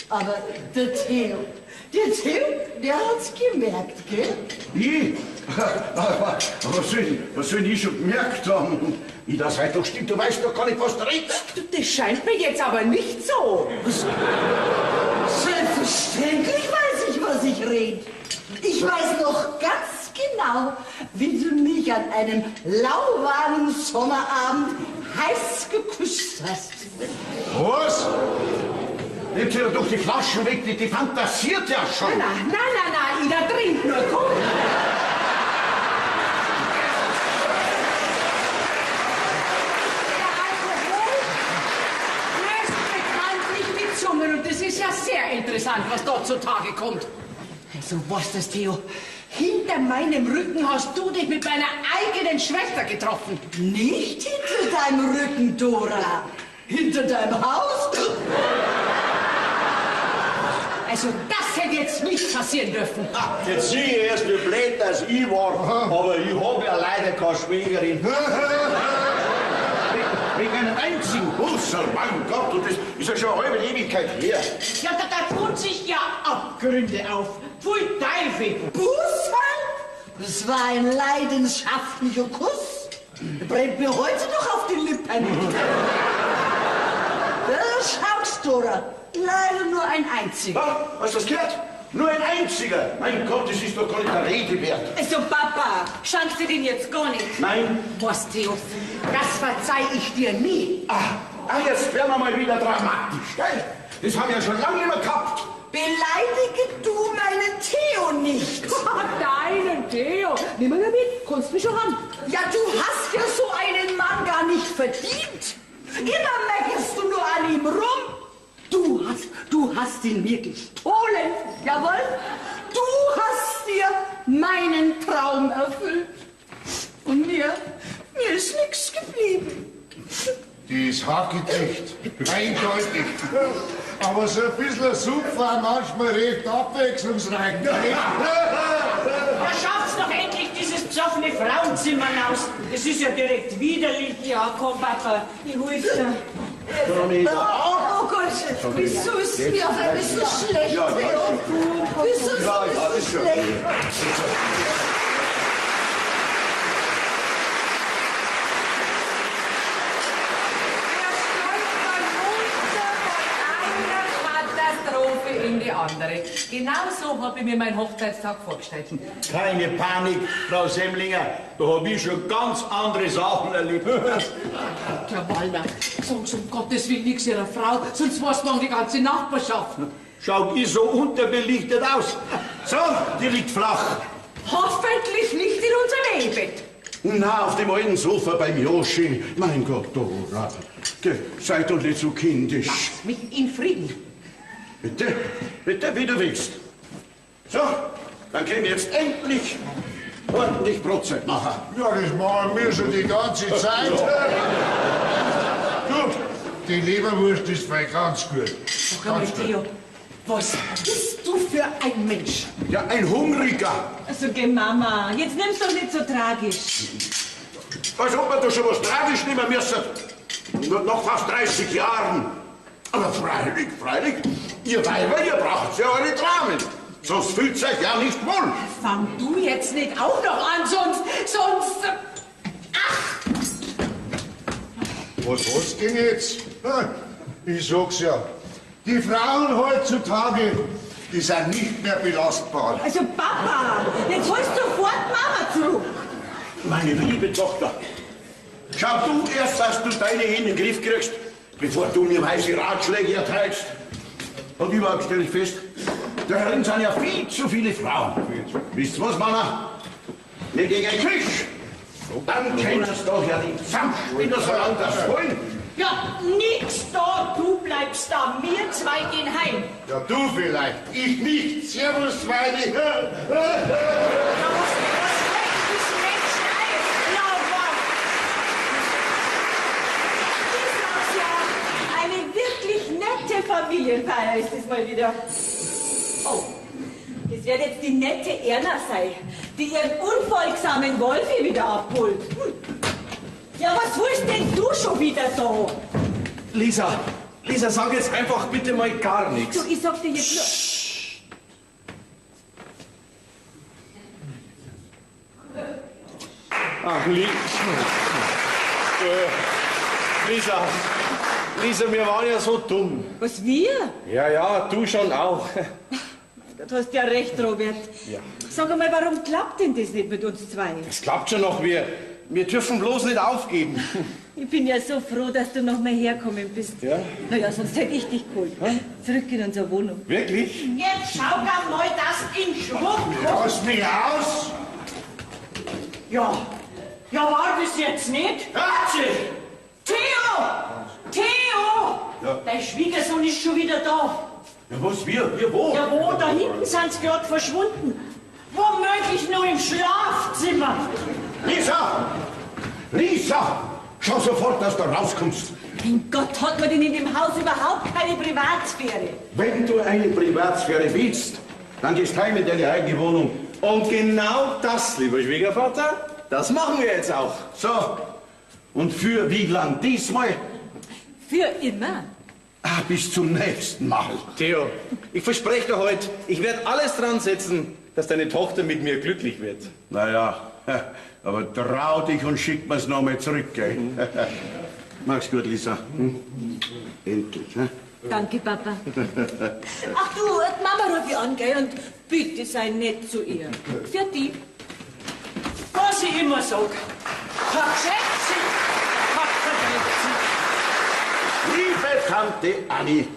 Aber der Theo, der hat's gemerkt, gell? Wie? Aber was soll ich schon gemerkt haben? Ida, sei doch still, du weißt doch gar nicht, was du redest. Das scheint mir jetzt aber nicht so. Selbstverständlich weiß ich, was ich rede. Ich weiß noch ganz genau, wie du mich an einem lauwarmen Sommerabend heiß geküsst hast. Was? Nehmt ihr doch die Flaschen weg, die fantasiert ja schon. Na, Ida, trink nur, komm. Und das ist ja sehr interessant, was dort zutage kommt. Also was das, Theo? Hinter meinem Rücken hast du dich mit meiner eigenen Schwester getroffen. Nicht hinter deinem Rücken, Dora. Hinter deinem Haus. Also das hätte jetzt nicht passieren dürfen. Jetzt sehe ich erst, wie blöd das ich war. Aber ich habe ja leider keine Schwägerin. Wegen einem einzigen Busserl, mein Gott, und das ist ja schon eine halbe Ewigkeit her. Ja, da tun sich ja Abgründe auf. Pfui Teufel. Busserl? Das war ein leidenschaftlicher Kuss. Der brennt mir heute noch auf die Lippen. Schaut's, Dora. Leider nur ein einziger. Ah, hast du das gehört? Nur ein einziger. Mein Gott, das ist doch gar nicht der Rede wert. Also Papa, schankst du den jetzt gar nicht? Nein. Was, Theo? Das verzeih ich dir nie. Jetzt werden wir mal wieder dramatisch, gell? Das haben wir ja schon lange nicht mehr gehabt. Beleidige du meinen Theo nicht. Deinen Theo. Nimm mal mit, kannst mich schon haben. Ja, du hast ja so einen Mann gar nicht verdient. Immer meckerst du nur an ihm rum. Du hast ihn mir gestohlen, jawohl. Du hast dir meinen Traum erfüllt. Und mir ist nichts geblieben. Die ist hackedicht, eindeutig. Aber so ein bisschen Suppe war manchmal recht abwechslungsreich. Da schafft's doch endlich dieses besoffene Frauenzimmer raus. Das ist ja direkt widerlich. Ja, komm, Papa, ich hol's dir. Oh Gott, wieso ist mir auf einmal so schlecht? Ja, Wieso ist mir so schlecht? Katastrophe in die andere. Genau so habe ich mir meinen Hochzeitstag vorgestellt. Keine Panik, Frau Semmlinger. Da habe ich schon ganz andere Sachen erlebt. Herr Wallner, sagen Sie um Gottes Willen nichts Ihrer Frau, sonst weiß man die ganze Nachbarschaft. Schaut ich so unterbelichtet aus? So, die liegt flach. Hoffentlich nicht in unserem Ehebett. Na, auf dem alten Sofa beim Joshi. Mein Gott, Dora. Seid doch nicht so kindisch. Lasst mich in Frieden. Bitte, bitte, wie du willst. So, dann können wir jetzt endlich ordentlich Brotzeit machen. Ja, das machen wir schon die ganze Zeit. Gut, die Leberwurst ist fein ganz gut. Sag einmal, Theo, was bist du für ein Mensch? Ja, ein Hungriger. Also, geh Mama, jetzt nimm's doch nicht so tragisch. Als ob wir da schon was tragisch nehmen müssen. Nach fast 30 Jahren. Aber freilich, freilich, ihr Weiber, ihr braucht ja eure Dramen. Sonst fühlt euch ja nicht wohl. Fang du jetzt nicht auch noch an, sonst... Was ging jetzt? Ich sag's ja. Die Frauen heutzutage, die sind nicht mehr belastbar. Also, Papa, jetzt holst du sofort Mama zurück. Meine liebe Tochter, schau du erst, dass du deine Hände in den Griff kriegst, bevor du mir weise Ratschläge erteilst. Und überhaupt stelle ich fest, darin sind ja viel zu viele Frauen. Wisst ihr was, Mama? Wir gehen in die Küche. Dann kennt es doch ja den Zusammenspieler, solange das wollen. Ja, nix da, du bleibst da. Wir zwei gehen heim. Ja, du vielleicht, ich nicht. Servus, Weidi. Eine wirklich nette Familienfeier ist es mal wieder. Oh, das wird jetzt die nette Erna sein, die ihren unfolgsamen Wolfi wieder abholt. Ja, was willst denn du schon wieder da? Lisa, sag jetzt einfach bitte mal gar nichts. Du, ich sag dir jetzt nur... Ach, Lisa, wir waren ja so dumm. Was, wir? Ja, du schon auch. Du hast ja recht, Robert. Ja. Sag einmal, warum klappt denn das nicht mit uns zwei? Es klappt schon noch, wir dürfen bloß nicht aufgeben. Ich bin ja so froh, dass du noch mal herkommen bist. Ja? Naja, sonst hätte ich dich geholt. Zurück in unsere Wohnung. Wirklich? Jetzt schau gar mal, dass in Schwung kommt. Lass mich aus. Ja, war das jetzt nicht? Theo! Ja. Dein Schwiegersohn ist schon wieder da. Ja, was, wir wo? Ja, wo? Da hinten sind sie gerade verschwunden. Womöglich nur im Schlafzimmer. Lisa, schau sofort, dass du rauskommst. Mein Gott, hat man denn in dem Haus überhaupt keine Privatsphäre? Wenn du eine Privatsphäre willst, dann gehst heim in deine eigene Wohnung. Und genau das, lieber Schwiegervater, das machen wir jetzt auch. So, und für wie lang diesmal? Für immer. Bis zum nächsten Mal. Theo, ich verspreche dir heute, ich werde alles dran setzen, dass deine Tochter mit mir glücklich wird. Naja, aber trau dich und schick mir's noch mal zurück, gell? Mach's gut, Lisa. Endlich, hä? Danke, Papa. Ach du, die Mama rufe ich an, gell? Und bitte sei nett zu ihr. Für die. Was ich immer sag. Vergeht sie, vergeht sie. Liebe Tante Anni,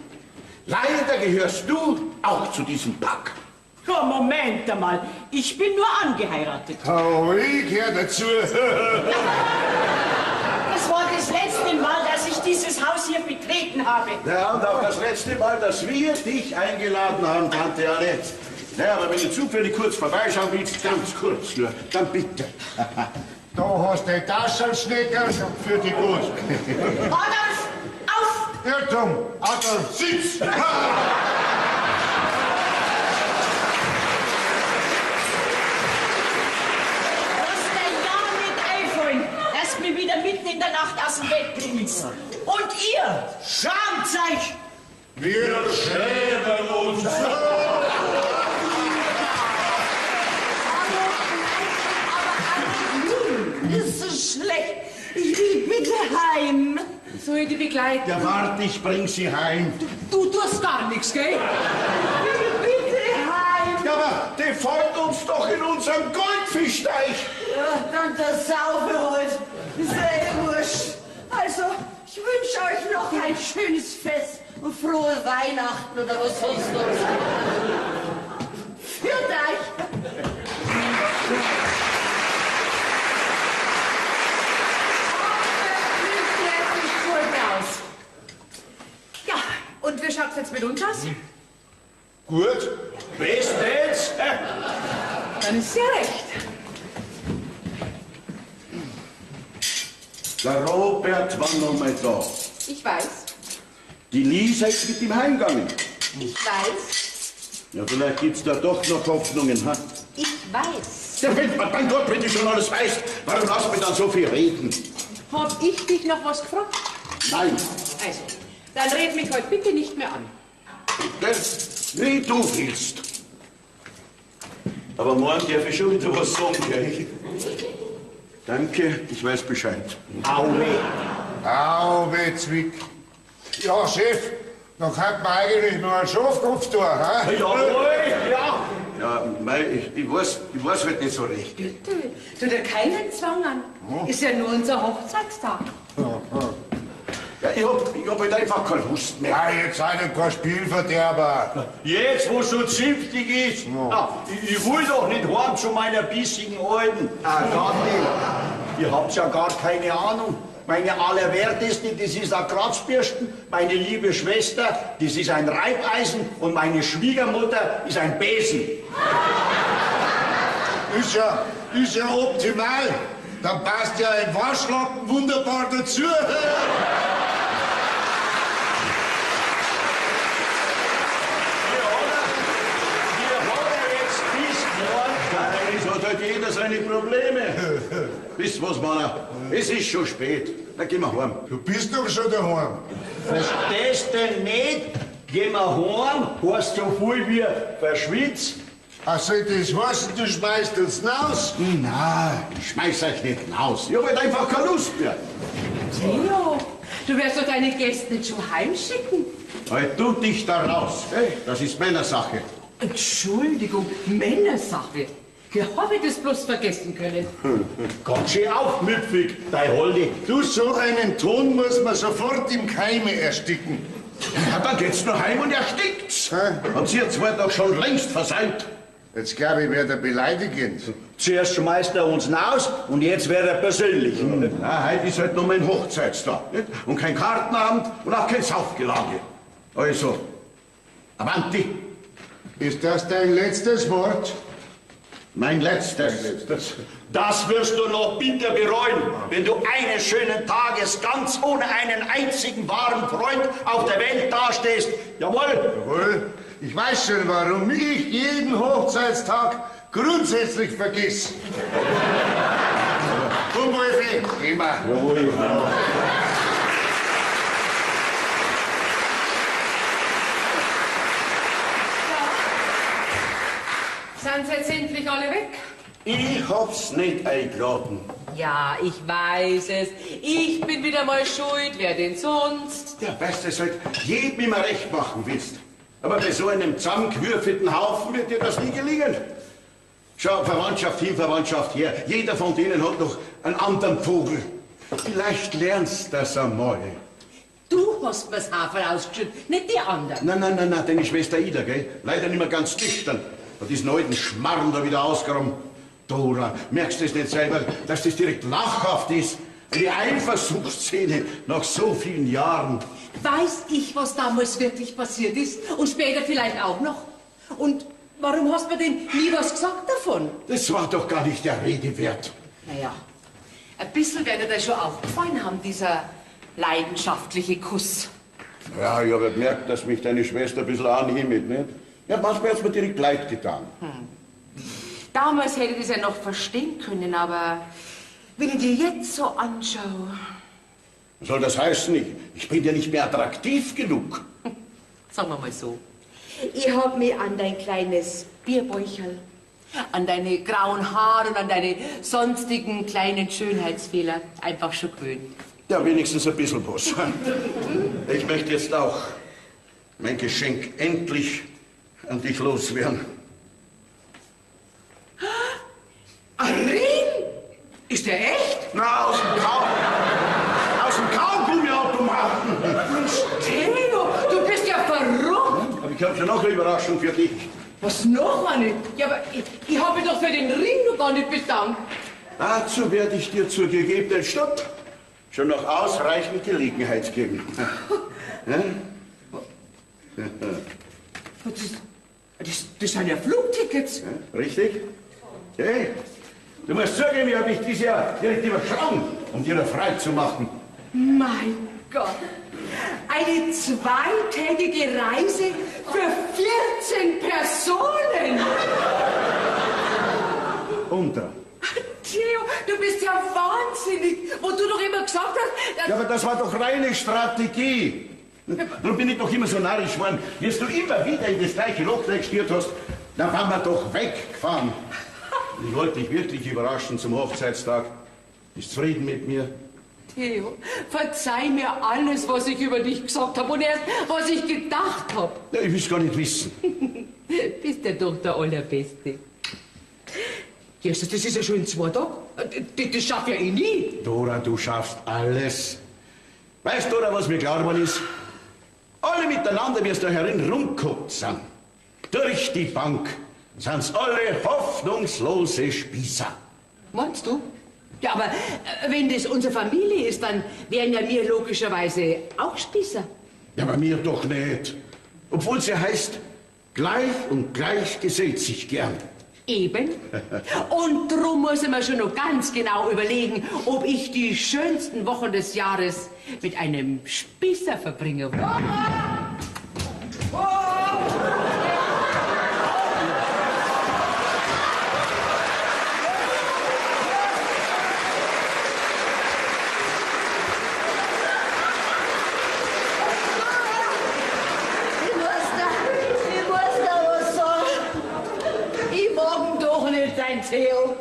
leider gehörst du auch zu diesem Pack. Ja, Moment einmal. Ich bin nur angeheiratet. Oh, ich gehör dazu. Das war das letzte Mal, dass ich dieses Haus hier betreten habe. Ja, und auch das letzte Mal, dass wir dich eingeladen haben, Tante Anne. Ja, aber wenn du zufällig kurz vorbeischauen willst, ganz kurz nur, dann bitte. Da hast du den Taschenschnecker für die Gut. Adolf, auf! Irrtum, Adolf, sitz! Dass mir wieder mitten in der Nacht aus dem Bett bringst. Und ihr, schamt euch! Wir schämen uns! Ist so schlecht. Ich will bitte heim. Soll ich die begleiten? Ja, warte, ich bring sie heim. Du tust gar nichts, gell? Ich will bitte Ja, aber die folgt uns doch in unserem Goldfischteich. Ja, dann der Sauber halt. Ist ja eh wurscht. Also, ich wünsche euch noch ein schönes Fest und frohe Weihnachten oder was sonst noch. Führt euch! Ja, und wie schaut's jetzt mit uns aus? Gut, bestens. Dann ist ja recht. Der Robert war noch mal da. Ich weiß, Die Lisa ist mit ihm heimgegangen. ich weiß, Ja, vielleicht gibt's da doch noch Hoffnungen, ha? ich weiß. Ja, wenn man mein Gott, wenn du schon alles weißt, warum lass mich dann so viel reden? Hab ich dich noch was gefragt? Nein, Also, dann red mich heute bitte nicht mehr an. wie du willst. Aber morgen darf ich schon wieder was sagen, gell? Danke, ich weiß Bescheid. Auwe, Zwick. Ja, Chef, dann könnte man eigentlich noch einen Schafkopf tun, ha? Jawohl, ja. Ja, mei, ich weiß halt nicht so recht. Bitte, tu dir keinen Zwang an. Ist ja nur unser Hochzeitstag. Ja, ich hab halt einfach keine Lust mehr. Ja, jetzt seid ihr kein Spielverderber. Jetzt, wo schon zünftig ist. Ich will doch nicht heim zu meiner bissigen Alten. Gar nicht. Ihr habt ja gar keine Ahnung. Meine Allerwerteste, das ist ein Kratzbürsten. Meine liebe Schwester, das ist ein Reibeisen. Und meine Schwiegermutter ist ein Besen. Ist ja optimal. Dann passt ja ein Waschlappen wunderbar dazu. Es hat halt jeder seine Probleme. Wisst was, Mann? Es ist schon spät. Dann gehen wir heim. Du bist doch schon daheim. Verstehst du nicht? Gehen wir heim, heißt so viel wie verschwitzt. Also, das heißt, du schmeißt uns raus? Nein, ich schmeiß euch nicht raus. Ich hab halt einfach keine Lust mehr. Theo, du wirst doch deine Gäste nicht schon heimschicken. Halt du dich da raus. Hey, das ist Männersache. Entschuldigung, Männersache. Ja, hab ich das bloß vergessen können. Ganz schön aufmüpfig, dein Holdi. Du, so einen Ton muss man sofort im Keime ersticken. Ja, dann geht's nur heim und erstickt's. Habt ihr zwei doch schon längst versäumt. Jetzt glaube ich, wird er beleidigend. Zuerst schmeißt er uns raus und jetzt wird er persönlich. Ja, heute ist halt nur mein Hochzeitstag. Nicht? Und kein Kartenabend und auch kein Saufgelage. Also, Avanti. Ist das dein letztes Wort? Mein letztes. Das wirst du noch bitter bereuen, wenn du eines schönen Tages ganz ohne einen einzigen wahren Freund auf der Welt dastehst. Jawohl. Jawohl. Ich weiß schon, warum ich jeden Hochzeitstag grundsätzlich vergiss. Komm, Wolfi, geh mal. Jawohl. Sind sie jetzt endlich alle weg? Ich hab's nicht eingeladen. Ja, ich weiß es. Ich bin wieder mal schuld. Wer denn sonst? Ja, weißt du, es halt jedem immer recht machen willst. Aber bei so einem zusammengewürfelten Haufen wird dir das nie gelingen. Schau, Verwandtschaft hin, Verwandtschaft her. Jeder von denen hat noch einen anderen Vogel. Vielleicht lernst du das einmal. Du hast mir's Haferl ausgeschüttet, nicht die anderen. Nein, deine Schwester Ida, gell? Leider nicht mehr ganz nüchtern. Hat diesen alten Schmarrn da wieder ausgeräumt. Dora, merkst du es nicht selber, dass das direkt lachhaft ist? Eine Eifersuchtsszene nach so vielen Jahren. Weiß ich, was damals wirklich passiert ist? Und später vielleicht auch noch? Und warum hast du mir denn nie was gesagt davon? Das war doch gar nicht der Rede wert. Naja, ein bisschen wird dir das schon aufgefallen haben, dieser leidenschaftliche Kuss. Ja, ich habe gemerkt, dass mich deine Schwester ein bisschen anhimmelt, nicht? Ja, manchmal hat's mir direkt leid getan. Damals hätte ich das ja noch verstehen können, aber wenn ich dir jetzt so anschaue... Was soll das heißen? Ich bin ja nicht mehr attraktiv genug. Sagen wir mal so. Ich hab mich an dein kleines Bierbäucherl, An deine grauen Haare und an deine sonstigen kleinen Schönheitsfehler einfach schon gewöhnt. Ja, wenigstens ein bisschen was. Ich möchte jetzt auch mein Geschenk endlich an dich loswerden. Ist der echt? Na, aus dem Kaugummiautomaten. Theo, du bist ja verrückt. Aber ich habe schon noch eine Überraschung für dich. Was noch, Manni? Ja, aber ich habe mich doch für den Ring noch gar nicht bedankt. Dazu werde ich dir zur gegebenen Stunde schon noch ausreichend Gelegenheit geben. Ja? Das sind ja Flugtickets. Ja, richtig? Hey, du musst zugeben, ich habe mich dieses Jahr direkt überschlagen, um dir frei zu machen. Mein Gott. Eine zweitägige Reise für 14 Personen. Unter. Theo, du bist ja wahnsinnig. Wo du doch immer gesagt hast... Ja, aber das war doch reine Strategie. Darum bin ich doch immer so narrisch geworden. Wirst du immer wieder in das gleiche Loch gestürzt hast, dann waren wir doch weggefahren. Ich wollte dich wirklich überraschen zum Hochzeitstag. Bist zufrieden mit mir? Theo, verzeih mir alles, was ich über dich gesagt habe und erst, was ich gedacht habe. Ja, ich will es gar nicht wissen. Bist ja doch der Allerbeste. Jesus, das ist ja schon in 2 Tagen. Das schaff ja ich nie. Dora, du schaffst alles. Weißt du, Dora, was mir klar geworden ist? Alle miteinander, wie es da herin rumguckt sind, durch die Bank, sind's alle hoffnungslose Spießer. Meinst du? Ja, aber wenn das unsere Familie ist, dann wären ja wir logischerweise auch Spießer. Ja, aber mir doch nicht. Obwohl sie heißt, gleich und gleich gesellt sich gern. Eben. Und drum muss ich mir schon noch ganz genau überlegen, ob ich die schönsten Wochen des Jahres mit einem Spießer verbringe. Ich muss da was sagen. Ich mag doch nicht dein Theo.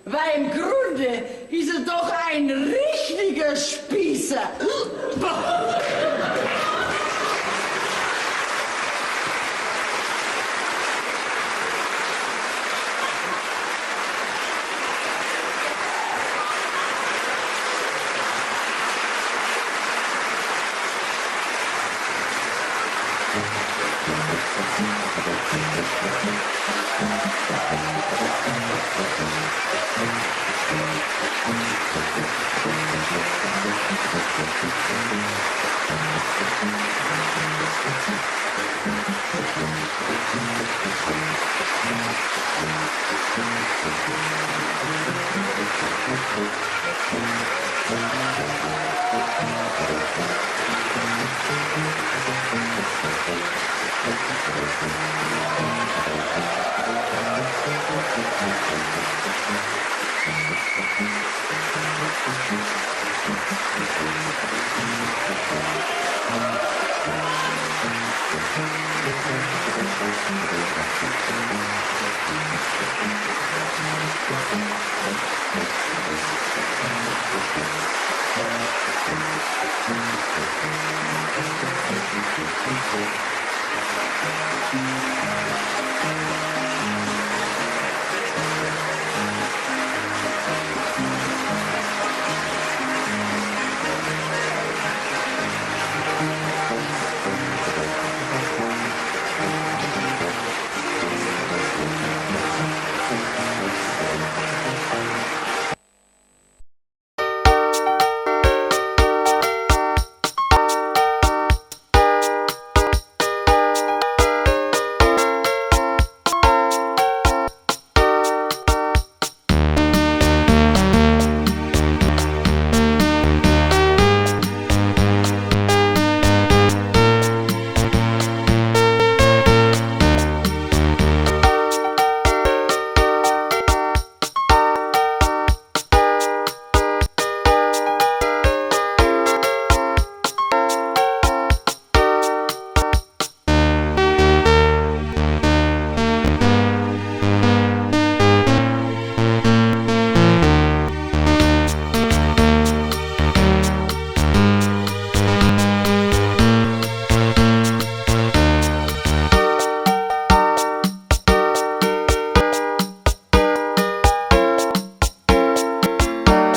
Weil im Grunde ist er doch ein richtiger Spießer. Thank you.